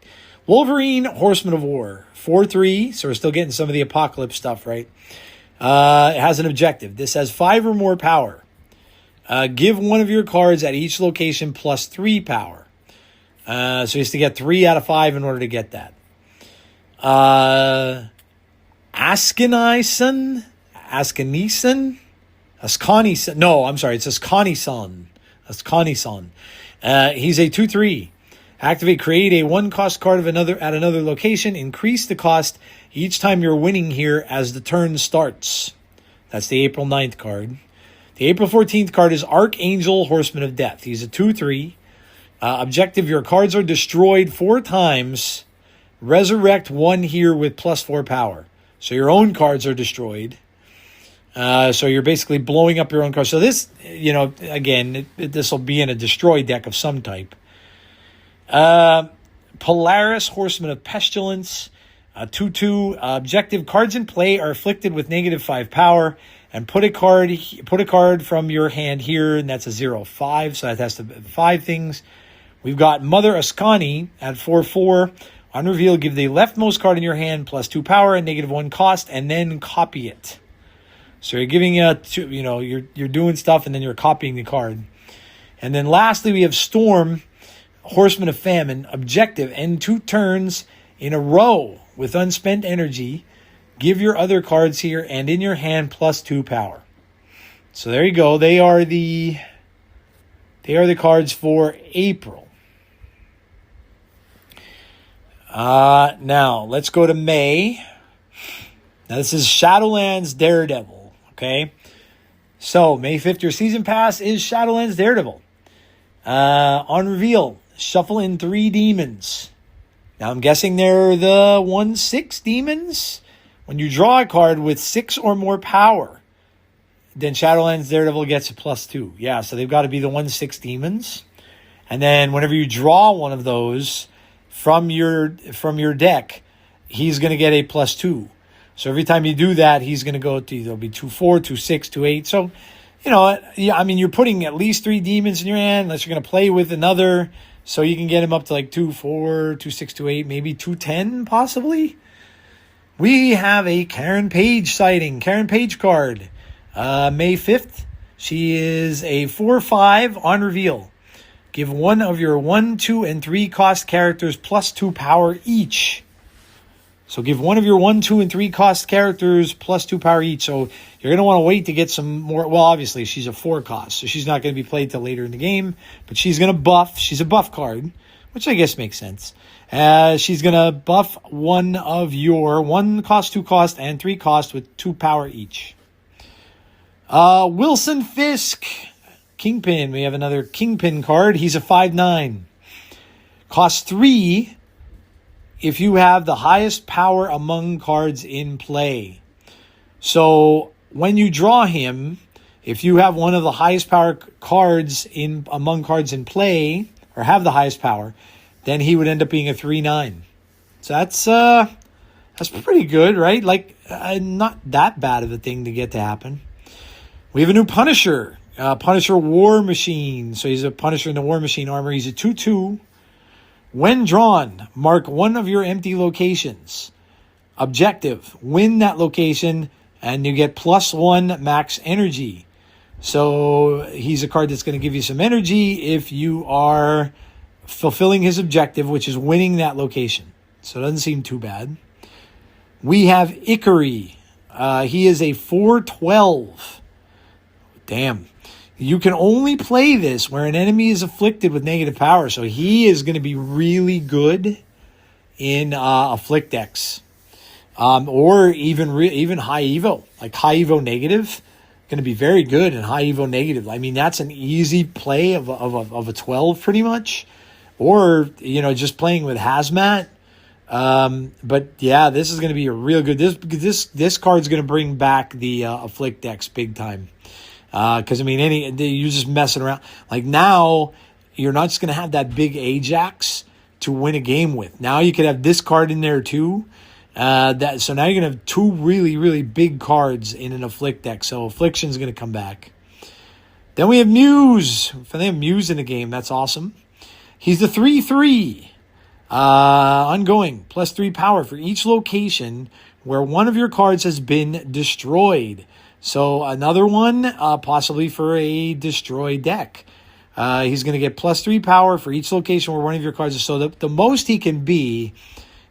Wolverine, Horseman of War. 4-3, so we're still getting some of the Apocalypse stuff, right? It has an objective. This has 5 or more power. Give one of your cards at each location +3 power. So he has to get 3 out of 5 in order to get that. Askanison? No, I'm sorry. It's Askanison. He's a 2-3. Activate, create a 1-cost card of another at another location. Increase the cost each time you're winning here as the turn starts. That's the April 9th card. The April 14th card is Archangel, Horseman of Death. He's a 2-3. Objective, your cards are destroyed 4 times. Resurrect 1 here with +4 power. So your own cards are destroyed. So you're basically blowing up your own cards. So this, again, this will be in a destroy deck of some type. Polaris, Horseman of Pestilence, 2-2. Objective, cards in play are afflicted with -5 power, and put a card from your hand here, and that's a 0-5. So that has to be 5 things. We've got Mother Ascani at 4-4. On reveal, give the leftmost card in your hand +2 power and -1 cost, and then copy it. So you're giving you're doing stuff, and then you're copying the card. And then lastly, we have Storm, Horseman of Famine. Objective, end 2 turns in a row with unspent energy. Give your other cards here and in your hand +2 power. So there you go. They are the cards for April. Now, let's go to May. Now, this is Shadowlands Daredevil, okay? So, May 5th, your season pass is Shadowlands Daredevil. On reveal, shuffle in 3 demons. Now, I'm guessing they're the 1/6 demons. When you draw a card with 6 or more power, then Shadowlands Daredevil gets a +2. Yeah, so they've got to be the 1/6 demons. And then whenever you draw one of those from your deck, he's going to get a +2. So every time you do that, he's going to go to, there'll be 2/4, 2/6, 2/8. So, yeah, I mean, you're putting at least 3 demons in your hand, unless you're going to play with another. So you can get him up to like 2/4, 2/6, 2/8, maybe 2/10 possibly. We have a Karen Page sighting. Karen Page card. May 5th. She is a 4/5 on reveal. Give one of your 1, 2, and 3 cost characters +2 power each. So give one of your 1, 2, and 3 cost characters +2 power each. So you're going to want to wait to get some more. Well, obviously, she's a 4 cost, so she's not going to be played till later in the game. But she's going to buff. She's a buff card, which I guess makes sense. She's going to buff one of your 1 cost, 2 cost, and 3 cost with 2 power each. Wilson Fisk, Kingpin. We have another Kingpin card. He's a 5/9. Costs 3 if you have the highest power among cards in play. So when you draw him, if you have one of the highest power cards among cards in play, or have the highest power, then he would end up being a 3/9. So that's pretty good, right? Like, not that bad of a thing to get to happen. We have a new Punisher, Punisher War Machine. So he's a Punisher in the War Machine armor. He's a 2/2. When drawn, mark one of your empty locations. Objective, win that location, and you get +1 max energy. So he's a card that's going to give you some energy if you are fulfilling his objective, which is winning that location. So it doesn't seem too bad. We have Ikari. He is a 4/12. Damn. You can only play this where an enemy is afflicted with negative power. So he is going to be really good in afflict decks. Or even high evo. Like high evo negative. Going to be very good in high evo negative. I mean, that's an easy play of a 12 pretty much. Or, just playing with hazmat. But yeah, this is going to be a real good. This card's going to bring back the afflict decks big time. Because you're just messing around. Like now, you're not just going to have that big Ajax to win a game with. Now you could have this card in there too. So now you're going to have 2 really, really big cards in an afflict deck. So affliction's going to come back. Then we have Muse. If they have Muse in the game, that's awesome. He's the 3/3. Ongoing, +3 power for each location where one of your cards has been destroyed. So another one, possibly for a destroyed deck. He's going to get +3 power for each location where one of your cards is. So the most he can be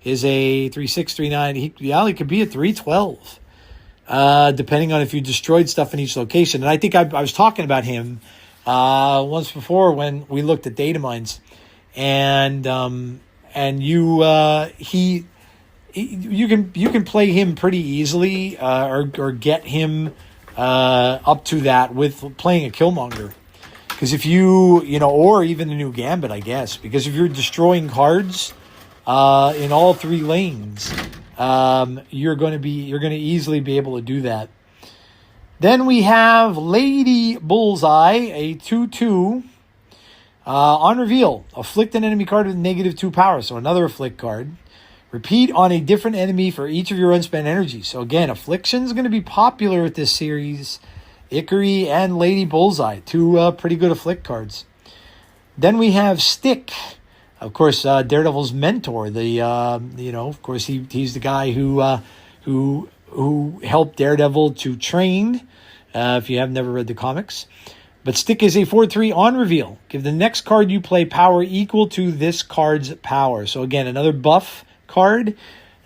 is a 3/6, 3/9. He could be a 3/12, depending on if you destroyed stuff in each location. And I think I was talking about him once before when we looked at DataMines, and you can play him pretty easily, or get him up to that with playing a Killmonger. Because if or even a new Gambit, I guess. Because if you're destroying cards in all 3 lanes, you're going to easily be able to do that. Then we have Lady Bullseye, a 2/2. On reveal, afflict an enemy card with -2 power. So another afflict card. Repeat on a different enemy for each of your unspent energy. So again, affliction is going to be popular with this series. Ikari and Lady Bullseye, 2 pretty good afflict cards. Then we have Stick, of course, Daredevil's mentor. Of course, he's the guy who helped Daredevil to train. If you have never read the comics. But Stick is a 4/3 on reveal. Give the next card you play power equal to this card's power. So again, another buff card.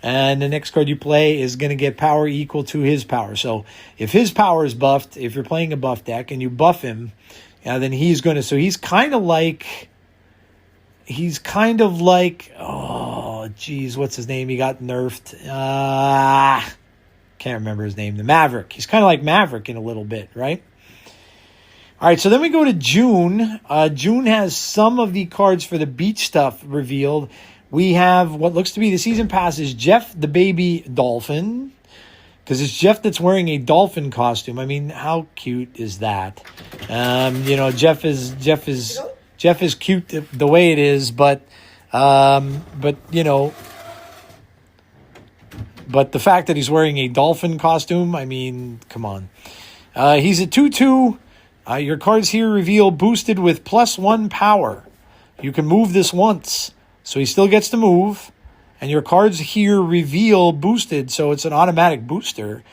And the next card you play is going to get power equal to his power. So if his power is buffed, if you're playing a buff deck and you buff him, then he's going to... So he's kind of like... Oh, geez, what's his name? He got nerfed. Can't remember his name. The Maverick. He's kind of like Maverick in a little bit, right? All right, so then we go to June. June has some of the cards for the beach stuff revealed. We have what looks to be the season pass is Geoff the baby dolphin, because it's Geoff that's wearing a dolphin costume. I mean, how cute is that? Geoff is cute the way it is, but the fact that he's wearing a dolphin costume, I mean, come on. He's a 2/2. Your cards here reveal boosted with +1 power. You can move this once. So he still gets to move. And your cards here reveal boosted, so it's an automatic booster.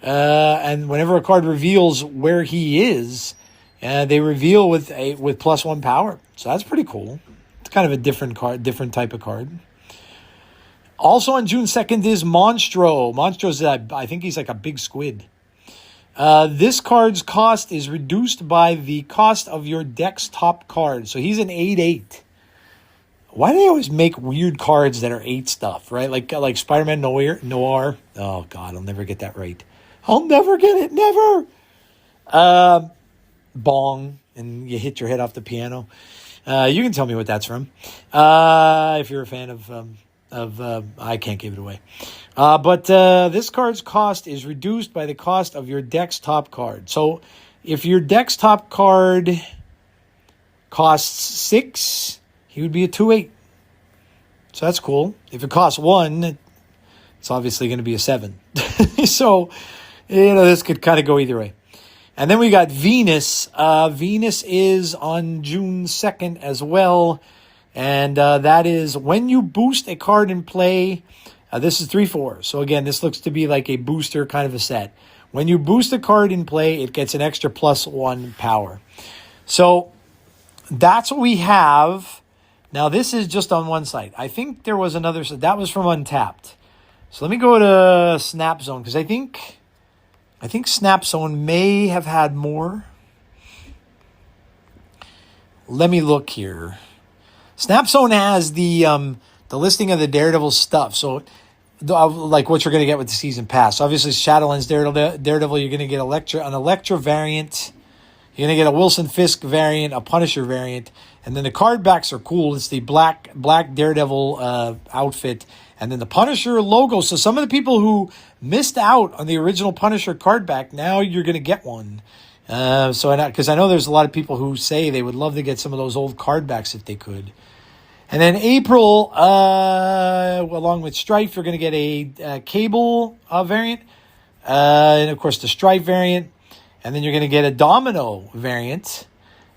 And whenever a card reveals where he is, they reveal with +1 power. So that's pretty cool. It's kind of a different type of card. Also on June 2nd is Monstro. Monstro's, I think he's like a big squid. This card's cost is reduced by the cost of your deck's top card. So he's an 8/8. Why do they always make weird cards that are 8 stuff, right? Like Spiderman Noir. Oh, God, I'll never get that right. I'll never get it, never. Bong, and you hit your head off the piano. You can tell me what that's from. If you're a fan of I can't give it away. But this card's cost is reduced by the cost of your deck's top card. So if your deck's top card costs 6, he would be a 2/8. So that's cool. If it costs 1, it's obviously going to be a 7. So, this could kind of go either way. And then we got Venus. Venus is on June 2nd as well. And that is when you boost a card in play. This is 3/4. So again, this looks to be like a booster kind of a set. When you boost a card in play, it gets an extra +1 power. So that's what we have. Now this is just on one site. I think there was another. So that was from Untapped. So let me go to Snap Zone, because I think Snap Zone may have had more. Let me look here. Snap Zone has the listing of the Daredevil stuff. So, like what you're going to get with the season pass. So obviously, Shadowlands Daredevil, you're going to get an Elektra variant. You're going to get a Wilson Fisk variant, a Punisher variant, and then the card backs are cool. It's the black Daredevil outfit, and then the Punisher logo. So some of the people who missed out on the original Punisher card back, now you're going to get one. Because I know there's a lot of people who say they would love to get some of those old card backs if they could. And then April, along with Strife, you're going to get a Cable variant, and of course the Strife variant. And then you're going to get a Domino variant.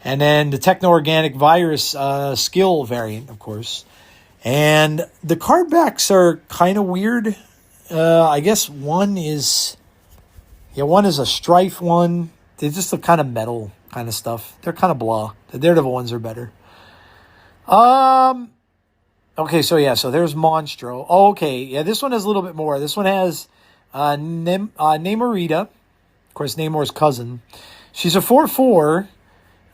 And then the Techno-Organic Virus skill variant, of course. And the card backs are kind of weird. I guess one is a Strife one. They just look kind of metal kind of stuff. They're kind of blah. The Daredevil ones are better. Okay, so there's Monstro. Oh, okay, yeah, this one has a little bit more. This one has Namorita. Of course, Namor's cousin. She's a 4/4.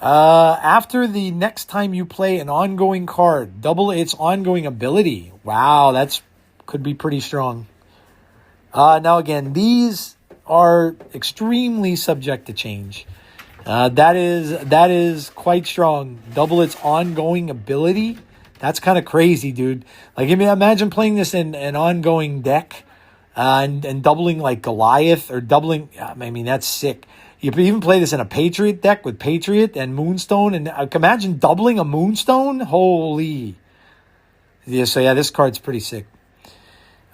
After the next time you play an ongoing card, double its ongoing ability. Wow, could be pretty strong. Now again, these are extremely subject to change. That is quite strong. Double its ongoing ability. That's kind of crazy, dude. Like, imagine playing this in an ongoing deck. And doubling like Goliath or doubling, I mean, that's sick. You could even play this in a Patriot deck with Patriot and Moonstone. And imagine doubling a Moonstone. Holy. Yeah, so this card's pretty sick.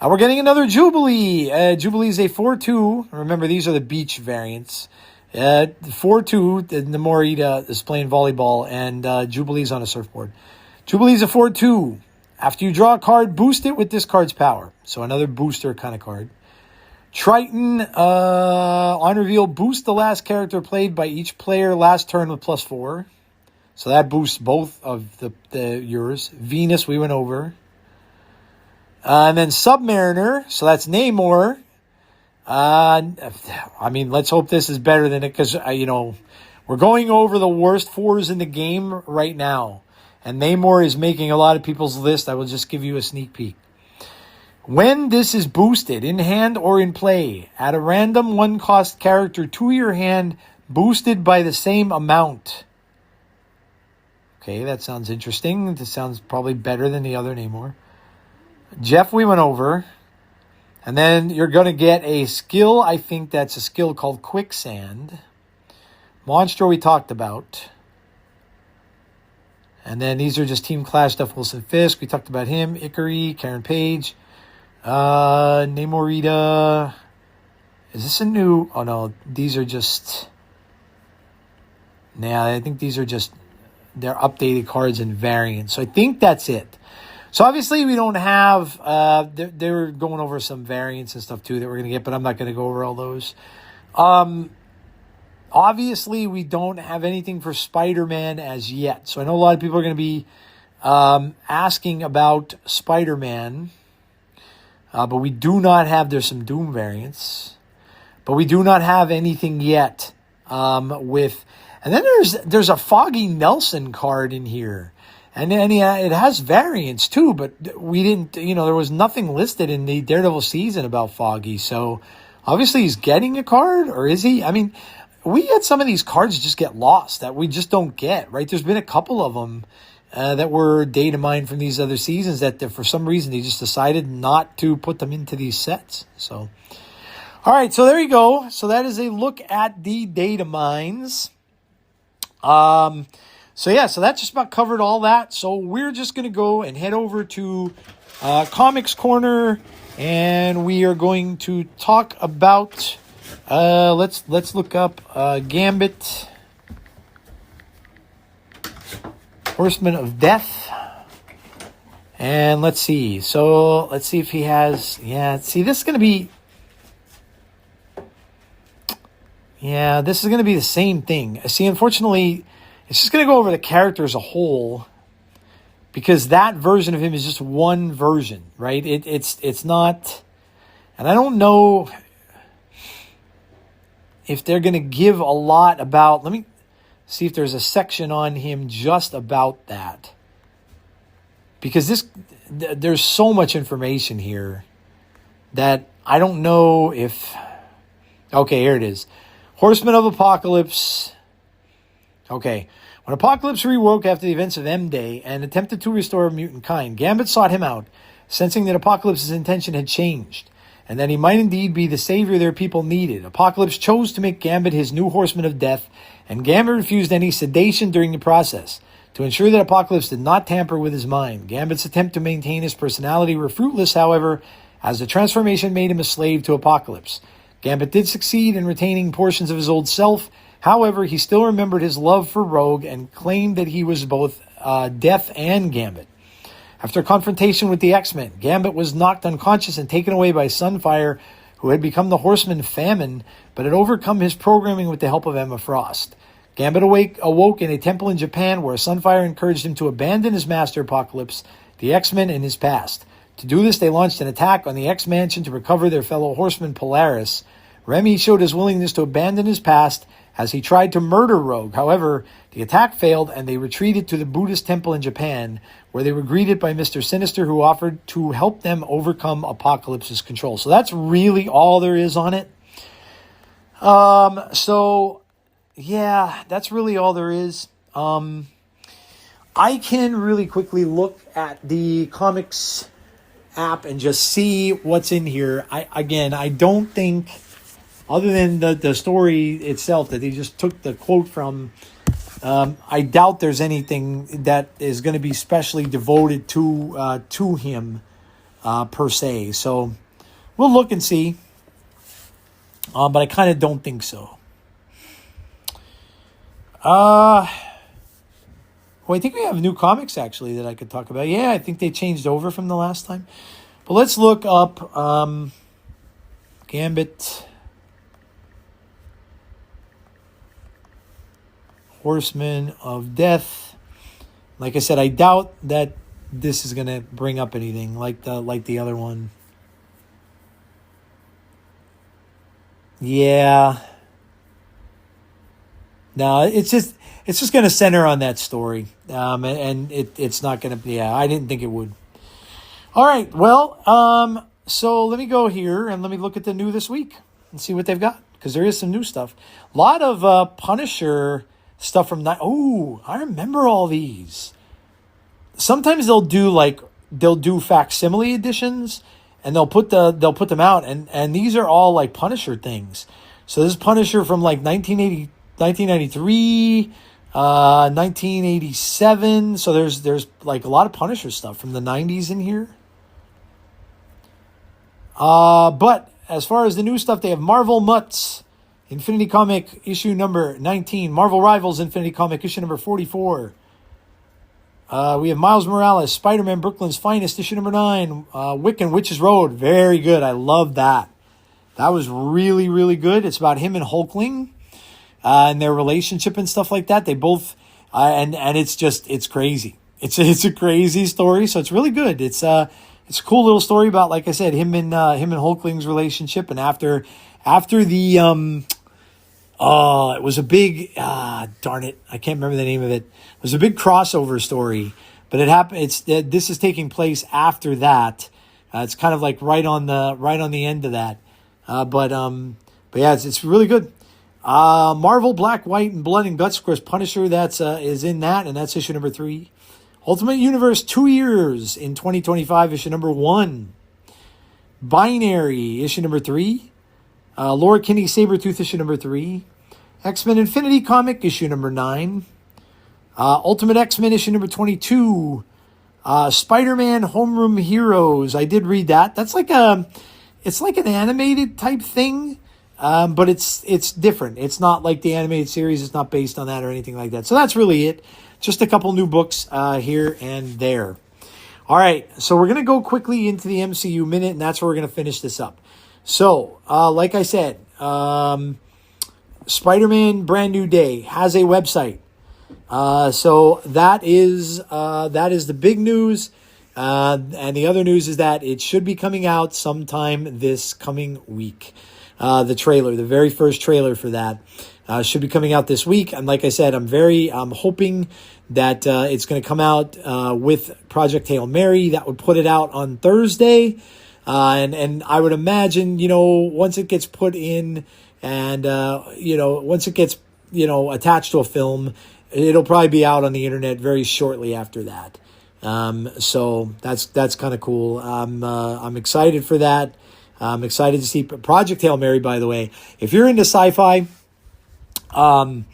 We're getting another Jubilee. Jubilee is a 4/2. Remember, these are the beach variants. 4/2, the Namorita is playing volleyball, and Jubilee's on a surfboard. Jubilee's a 4/2. After you draw a card, boost it with this card's power. So another booster kind of card. Triton, on reveal, boost the last character played by each player last turn with +4. So that boosts both of the yours. Venus, we went over. And then Submariner, so that's Namor. I mean, let's hope this is better than it, because, we're going over the worst 4s in the game right now. And Namor is making a lot of people's list. I will just give you a sneak peek. When this is boosted, in hand or in play, add a random 1-cost character to your hand, boosted by the same amount. Okay, that sounds interesting. This sounds probably better than the other Namor. Geoff, we went over. And then you're going to get a skill. I think that's a skill called Quicksand. Monster we talked about. And then these are just Team Clash stuff. Wilson Fisk, we talked about him. Ikari, Karen Page. Namorita. Is this a new... Oh, no. These are just... Nah, I think these are just... They're updated cards and variants. So I think that's it. So obviously we don't have... They're going over some variants and stuff too that we're going to get, but I'm not going to go over all those. Obviously we don't have anything for Spider-Man as yet. So I know a lot of people are going to be asking about Spider-Man. But we do not have... There's some Doom variants. But we do not have anything yet with... And then there's a Foggy Nelson card in here. And it has variants too, but we didn't... there was nothing listed in the Daredevil season about Foggy. So obviously he's getting a card, or is he? I mean, we had some of these cards just get lost that we just don't get, right? There's been a couple of them that were data mined from these other seasons that for some reason they just decided not to put them into these sets. So, all right, so there you go. So that is a look at the data mines. So that just about covered all that. So we're just going to go and head over to Comics Corner, and we are going to talk about, let's look up Gambit Horseman of Death. And let's see. So let's see if he has, see, this is going to be, this is going to be the same thing. See, unfortunately, it's just going to go over the character as a whole, because that version of him is just one version, right? It's not, and I don't know if they're going to give a lot about, let me see if there's a section on him just about that. Because there's so much information here that I don't know if, okay, here it is. Horseman of Apocalypse. Okay. When Apocalypse rewoke after the events of M-Day and attempted to restore mutant kind, Gambit sought him out, sensing that Apocalypse's intention had changed, and that he might indeed be the savior their people needed. Apocalypse chose to make Gambit his new Horseman of Death, and Gambit refused any sedation during the process. To ensure that Apocalypse did not tamper with his mind, Gambit's attempt to maintain his personality were fruitless, however, as the transformation made him a slave to Apocalypse. Gambit did succeed in retaining portions of his old self. However, he still remembered his love for Rogue and claimed that he was both Death and Gambit. After a confrontation with the X-Men, Gambit was knocked unconscious and taken away by Sunfire, who had become the Horseman Famine, but had overcome his programming with the help of Emma Frost. Gambit awoke in a temple in Japan where Sunfire encouraged him to abandon his master Apocalypse, the X-Men, and his past. To do this, they launched an attack on the X-Mansion to recover their fellow horseman Polaris. Remy showed his willingness to abandon his past as he tried to murder Rogue. However, the attack failed and they retreated to the Buddhist temple in Japan, where they were greeted by Mr. Sinister, who offered to help them overcome Apocalypse's control. So that's really all there is on it. That's really all there is. I can really quickly look at the comics app and just see what's in here. I don't think, other than the story itself that they just took the quote from, I doubt there's anything that is going to be specially devoted to him per se. So we'll look and see, but I kind of don't think so. Well, I think we have new comics, actually, that I could talk about. Yeah, I think they changed over from the last time. But let's look up Gambit Horseman of Death. Like I said, I doubt that this is gonna bring up anything like the other one. Yeah. No, it's just going to center on that story, and it's not going to. Yeah, I didn't think it would. All right, well, so let me go here and let me look at the new this week and see what they've got, because there is some new stuff. A lot of Punisher stuff from that. Oh, I remember all these. Sometimes they'll do facsimile editions, and they'll put them out, and these are all like Punisher things. So this is Punisher from like 1993, 1987. So there's like a lot of Punisher stuff from the 90s in here. But as far as the new stuff, they have Marvel Mutts, Infinity Comic issue number 19, Marvel Rivals Infinity Comic issue number 44. We have Miles Morales, Spider-Man Brooklyn's Finest issue number 9, Wiccan Witch's Road. Very good. I love that. That was really, really good. It's about him and Hulkling. And their relationship and stuff like that. They both, and it's crazy. It's a crazy story. So it's really good. It's a cool little story about, like I said, him and Hulkling's relationship. And after the, it was a big, darn it, I can't remember the name of it. It was a big crossover story, but it happened. This is taking place after that. It's kind of like right on the end of that. But yeah, it's really good. Marvel Black, White, and Blood and Guts, of course, Punisher, is in that, and that's issue number 3. Ultimate Universe 2 years in 2025, issue number 1. Binary, issue number 3. Laura Kinney Sabretooth, issue number 3. X-Men Infinity Comic, issue number 9. Ultimate X-Men, issue number 22. Spider-Man Homeroom Heroes, I did read that. That's it's like an animated type thing. But it's different. It's not like the animated series. It's not based on that or anything like that. So that's really it. Just a couple new books here and there. All right, so we're going to go quickly into the MCU minute, and that's where we're going to finish this up. So, like I said, Spider-Man Brand New Day has a website. So that is the big news. And the other news is that it should be coming out sometime this coming week. The very first trailer for that should be coming out this week. And like I said, I'm hoping that it's going to come out with Project Hail Mary. That would put it out on Thursday. And I would imagine, once it gets put in and, once it gets, attached to a film, it'll probably be out on the internet very shortly after that. So that's kind of cool. I'm excited for that. I'm excited to see Project Hail Mary, by the way. If you're into sci-fi of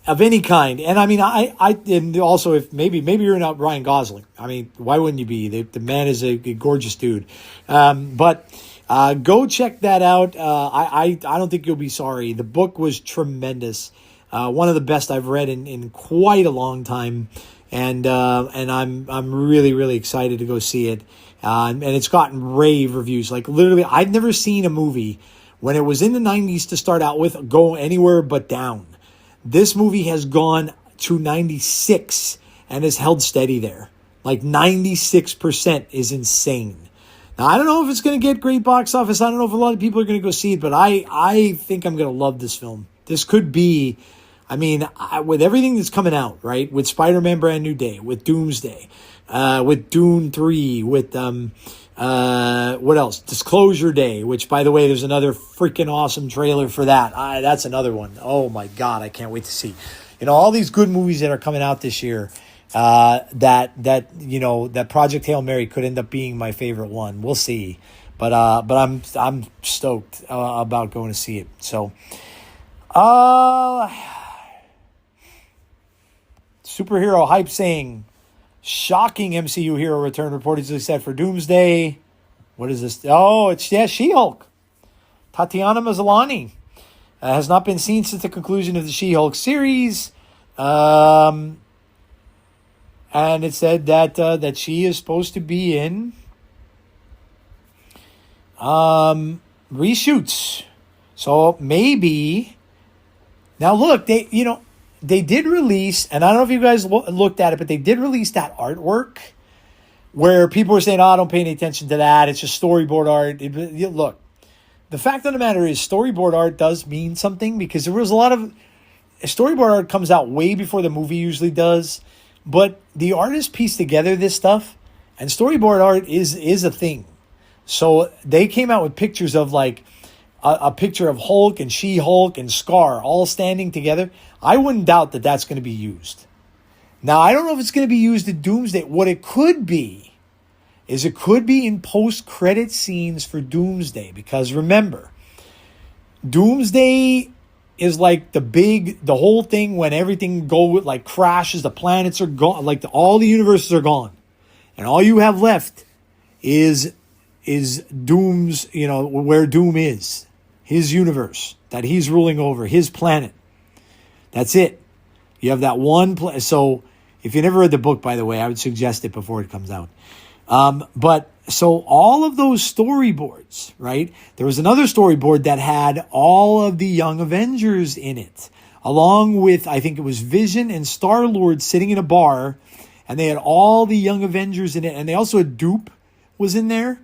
any kind, and I mean, and also if maybe you're not Ryan Gosling. I mean, why wouldn't you be? The man is a gorgeous dude. But go check that out. I don't think you'll be sorry. The book was tremendous. One of the best I've read in quite a long time. And I'm really, really excited to go see it. And it's gotten rave reviews. Like literally, I've never seen a movie when it was in the 90s to start out with go anywhere but down. This movie has gone to 96 and has held steady there. Like 96% is insane. Now, I don't know if it's going to get great box office. I don't know if a lot of people are going to go see it, but I think I'm going to love this film. This could be, with everything that's coming out, right? With Spider-Man Brand New Day, with Doomsday, with Dune 3, with, what else? Disclosure Day, which, by the way, there's another freaking awesome trailer for that. That's another one. Oh, my God, I can't wait to see. All these good movies that are coming out this year, that Project Hail Mary could end up being my favorite one. We'll see. But I'm stoked about going to see it. So, superhero hype saying, shocking MCU hero return reportedly set for Doomsday. What is this? Oh, it's She-Hulk. Tatiana Maslany has not been seen since the conclusion of the She-Hulk series. And it said that she is supposed to be in reshoots. So maybe. Now look, they did release, and I don't know if you guys looked at it, but they did release that artwork where people were saying, "Oh, don't pay any attention to that. It's just storyboard art." Look, the fact of the matter is, storyboard art does mean something, because there was a lot of storyboard art comes out way before the movie usually does, but the artists piece together this stuff, and storyboard art is a thing. So they came out with pictures of like a picture of Hulk and She-Hulk and Scar all standing together. I wouldn't doubt that that's going to be used. Now, I don't know if it's going to be used in Doomsday. What it could be is it could be in post-credit scenes for Doomsday. Because remember, Doomsday is like the whole thing when everything like crashes, the planets are gone, like all the universes are gone. And all you have left is Doom's, where Doom is. His universe that he's ruling over, his planet. That's it. You have that one so if you never read the book, by the way, I would suggest it before it comes out. But so all of those storyboards, right? There was another storyboard that had all of the Young Avengers in it, along with, I think it was Vision and Star-Lord sitting in a bar, and they had all the Young Avengers in it, and they also had Dupe was in there.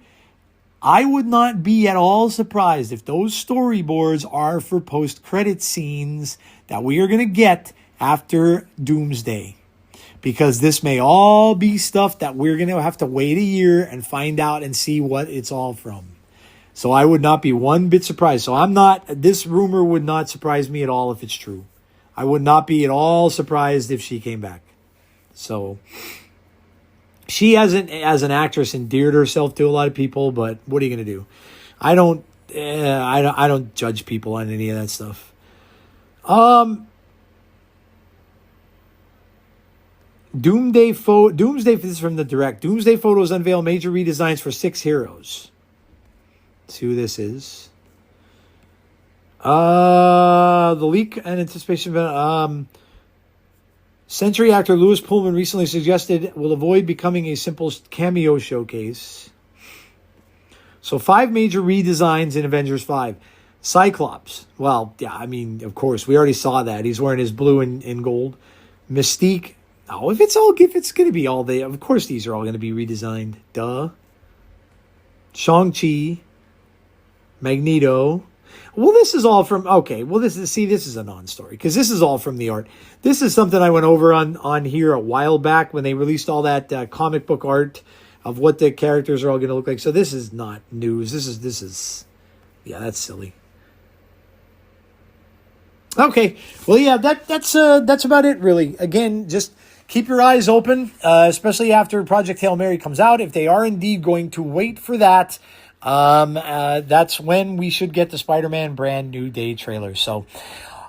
I would not be at all surprised if those storyboards are for post-credit scenes that we are going to get after Doomsday. Because this may all be stuff that we're going to have to wait a year and find out and see what it's all from. So I would not be one bit surprised. So this rumor would not surprise me at all if it's true. I would not be at all surprised if she came back. So she hasn't, as an actress, endeared herself to a lot of people, but what are you going to do? I don't judge people on any of that stuff. Doomsday, this is from the direct. Doomsday photos unveil major redesigns for 6 heroes. Let's see who this is. The leak and anticipation of Century actor Louis Pullman recently suggested will avoid becoming a simple cameo showcase. So 5 major redesigns in Avengers 5. Cyclops. Well, yeah, I mean, of course, we already saw that. He's wearing his blue and gold. Mystique. Oh, if it's going to be all day, of course these are all going to be redesigned. Duh. Shang-Chi. Magneto. Well, this is all from, okay, well, this is a non-story, because this is all from the art. This is something I went over on here a while back when they released all that comic book art of what the characters are all going to look like. So this is not news. This is, yeah, that's silly. Okay, well, yeah, that's about it, really. Again, just keep your eyes open, especially after Project Hail Mary comes out. If they are indeed going to wait for that, that's when we should get the Spiderman Brand New Day trailer. So,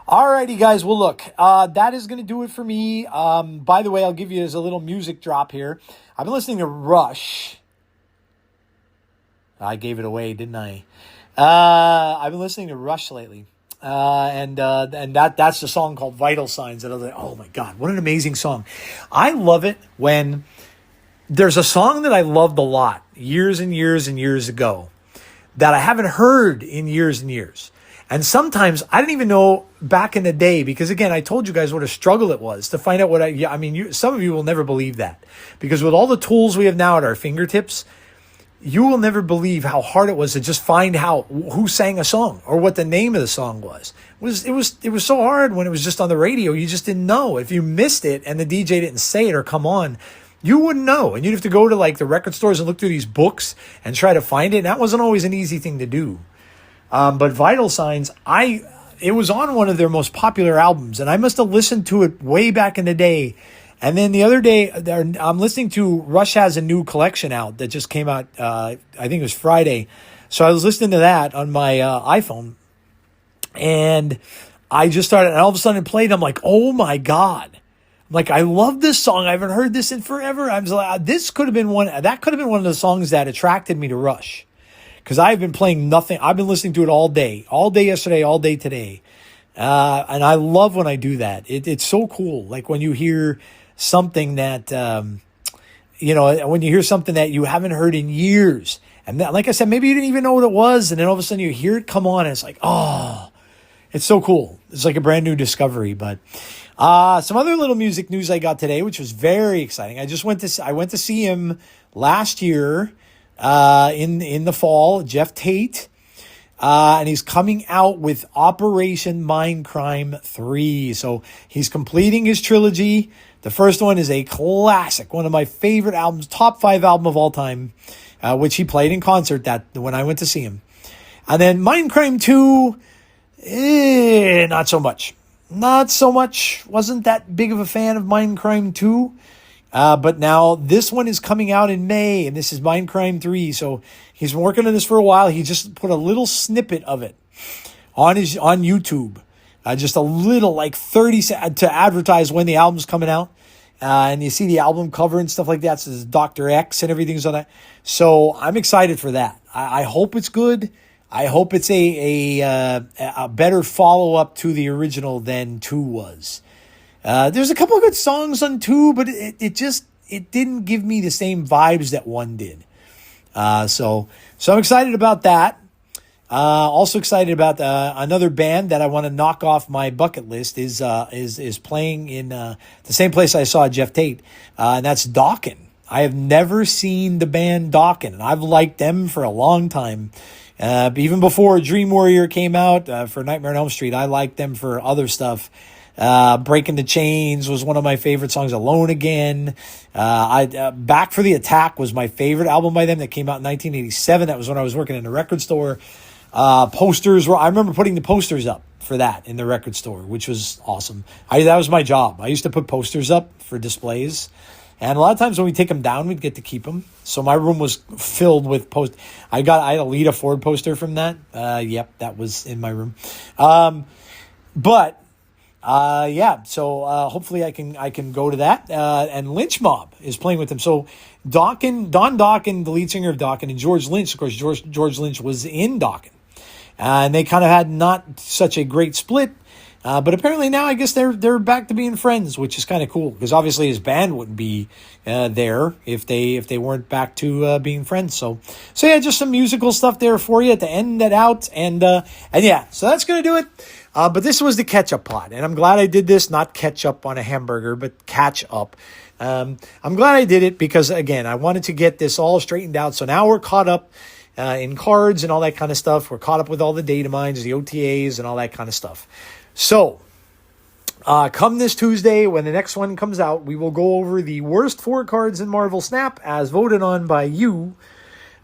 alrighty, guys. Well, look, that is going to do it for me. By the way, I'll give you as a little music drop here. I've been listening to Rush. I gave it away, didn't I? I've been listening to Rush lately. And that's the song called Vital Signs. And I was like, oh my God, what an amazing song. I love it when there's a song that I loved a lot years and years and years ago that I haven't heard in years and years. And sometimes I didn't even know back in the day, because again, I told you guys what a struggle it was to find out some of you will never believe that, because with all the tools we have now at our fingertips, you will never believe how hard it was to just find out who sang a song or what the name of the song was. It was so hard when it was just on the radio. You just didn't know. If you missed it and the DJ didn't say it or come on, you wouldn't know. And you'd have to go to like the record stores and look through these books and try to find it. And that wasn't always an easy thing to do. But Vital Signs, it was on one of their most popular albums, and I must have listened to it way back in the day. And then the other day, I'm listening to Rush has a new collection out that just came out, I think it was Friday. So I was listening to that on my iPhone. And I just started, and all of a sudden it played. I'm like, oh my God. I'm like, I love this song. I haven't heard this in forever. I'm just like, that could have been one of the songs that attracted me to Rush. Because I've been playing nothing. I've been listening to it all day yesterday, all day today. And I love when I do that. It's so cool. Like when you hear something that, when you hear something that you haven't heard in years. And that, like I said, maybe you didn't even know what it was. And then all of a sudden you hear it come on and it's like, oh, it's so cool. It's like a brand new discovery. But some other little music news I got today, which was very exciting. I went to see him last year in the fall, Geoff Tate. And he's coming out with Operation Mindcrime 3. So he's completing his trilogy. The first one is a classic, one of my favorite albums, top 5 album of all time, which he played in concert when I went to see him. And then Mindcrime 2, not so much. Not so much. Wasn't that big of a fan of Mindcrime 2. But now this one is coming out in May, and this is Mindcrime 3. So he's been working on this for a while. He just put a little snippet of it on YouTube. Just a little, like 30 seconds to advertise when the album's coming out. And you see the album cover and stuff like that. So there's Dr. X and everything's on that. So I'm excited for that. I hope it's good. I hope it's a better follow-up to the original than 2 was. There's a couple of good songs on 2, but it didn't give me the same vibes that 1 did. So I'm excited about that. Also excited about another band that I want to knock off my bucket list is playing in the same place I saw Geoff Tate, and that's Dokken. I have never seen the band Dokken, and I've liked them for a long time. Even before Dream Warrior came out for Nightmare on Elm Street, I liked them for other stuff. Breaking the Chains was one of my favorite songs. Alone Again. Back for the Attack was my favorite album by them that came out in 1987. That was when I was working in a record store. Posters I remember putting the posters up for that in the record store, which was awesome. That was my job. I used to put posters up for displays. And a lot of times when we take them down, we'd get to keep them. So my room was filled with I had a Lita Ford poster from that. Yep, that was in my room. So hopefully I can go to that. And Lynch Mob is playing with them. So Don Dokken, the lead singer of Dokken, and George Lynch, of course, George Lynch was in Dokken. And they kind of had not such a great split. But apparently now I guess they're back to being friends, which is kind of cool because obviously his band wouldn't be there if they weren't back to being friends. So yeah, just some musical stuff there for you to end that out, and yeah, so that's gonna do it. But this was the catch-up pod, and I'm glad I did this, not ketchup on a hamburger, but catch up. I'm glad I did it because again I wanted to get this all straightened out. So now we're caught up in cards and all that kind of stuff. We're caught up with all the DataMines, the OTAs, and all that kind of stuff. So, come this Tuesday when the next one comes out, we will go over the worst 4 cards in Marvel Snap as voted on by you,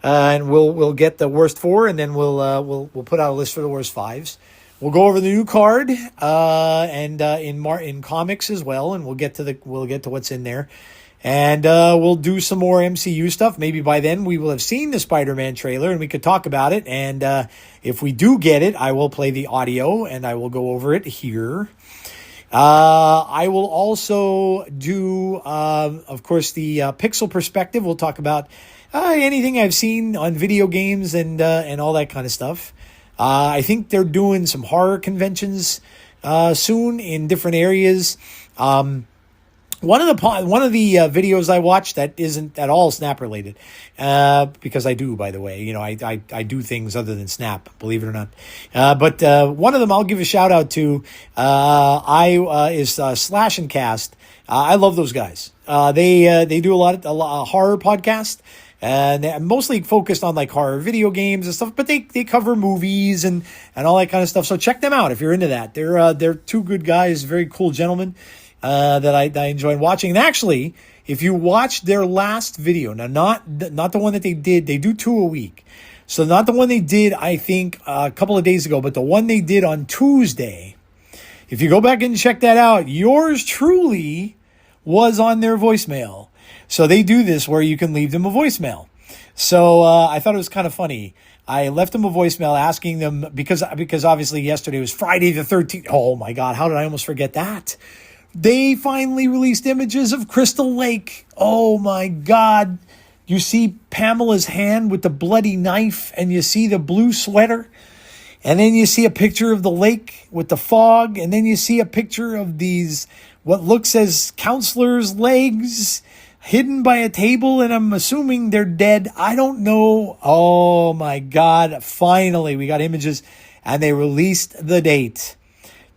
and we'll get the worst 4, and then we'll put out a list for the worst 5s. We'll go over the new card, and in comics as well, and we'll get to what's in there, and we'll do some more MCU stuff. Maybe by then we will have seen the Spider-Man trailer and we could talk about it. And if we do get it, I will play the audio and I will go over it here. I will also do, of course, the Pixel Perspective. We'll talk about anything I've seen on video games and all that kind of stuff. I think they're doing some horror conventions soon in different areas. One of the videos I watched that isn't at all Snap related, because I do, by the way, I do things other than Snap, believe it or not. But one of them I'll give a shout out to, is Slash and Cast. I love those guys. They do a lot of horror podcast. And they're mostly focused on like horror video games and stuff, but they cover movies and all that kind of stuff. So check them out if you're into that. They're 2 good guys, very cool gentlemen. That I enjoyed watching. And actually, if you watch their last video, now not the one that they do 2 a week. So not the one they did, I think, a couple of days ago, but the one they did on Tuesday. If you go back and check that out, yours truly was on their voicemail. So they do this where you can leave them a voicemail. So I thought it was kind of funny. I left them a voicemail asking them, because obviously yesterday was Friday the 13th. Oh my God, how did I almost forget that? They finally released images of Crystal Lake. Oh my God. You see Pamela's hand with the bloody knife, and you see the blue sweater. And then you see a picture of the lake with the fog. And then you see a picture of these, what looks as counselors' legs hidden by a table. And I'm assuming they're dead. I don't know. Oh my God. Finally, we got images, and they released the date.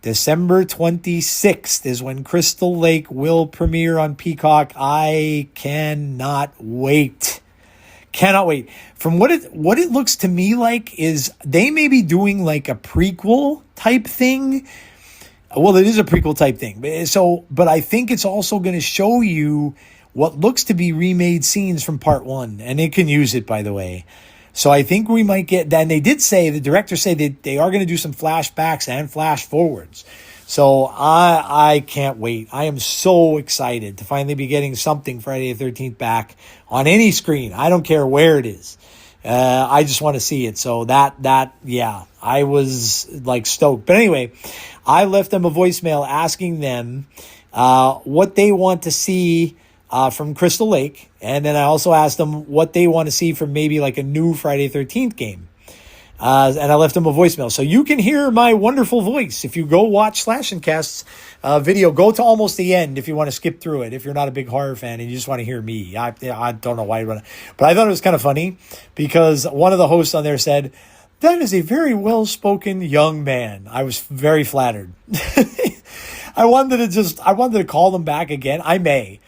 December 26th is when Crystal Lake will premiere on Peacock. I cannot wait. Cannot wait. From what it looks to me like is they may be doing like a prequel type thing. Well, it is a prequel type thing. But I think it's also going to show you what looks to be remade scenes from part 1. And it can use it, by the way. So I think we might get, then they did say, the director said that they are going to do some flashbacks and flash forwards. So I can't wait. I am so excited to finally be getting something Friday the 13th back on any screen. I don't care where it is. I just want to see it. So yeah, I was like stoked. But anyway, I left them a voicemail asking them what they want to see from Crystal Lake. And then I also asked them what they want to see from maybe like a new Friday the 13th game. And I left them a voicemail. So you can hear my wonderful voice. If you go watch Slash and Cast's video, go to almost the end if you want to skip through it. If you're not a big horror fan and you just want to hear me. I don't know why you want to. But I thought it was kind of funny because one of the hosts on there said, "That is a very well-spoken young man." I was very flattered. I wanted to call them back again. I may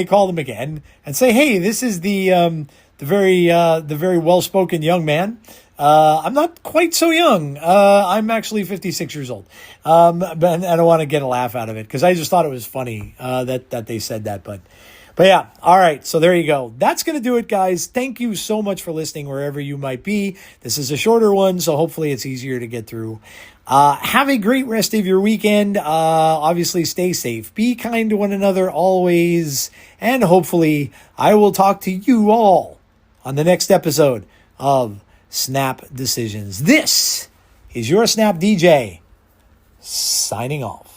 call them again and say, "Hey, this is the very well-spoken young man. I'm not quite so young. I'm actually 56 years old." But I don't want to get a laugh out of it because I just thought it was funny that they said that. But yeah, all right. So there you go. That's going to do it, guys. Thank you so much for listening wherever you might be. This is a shorter one, so hopefully it's easier to get through. Have a great rest of your weekend. Obviously, stay safe. Be kind to one another always. And hopefully, I will talk to you all on the next episode of Snap Decisions. This is your Snap DJ signing off.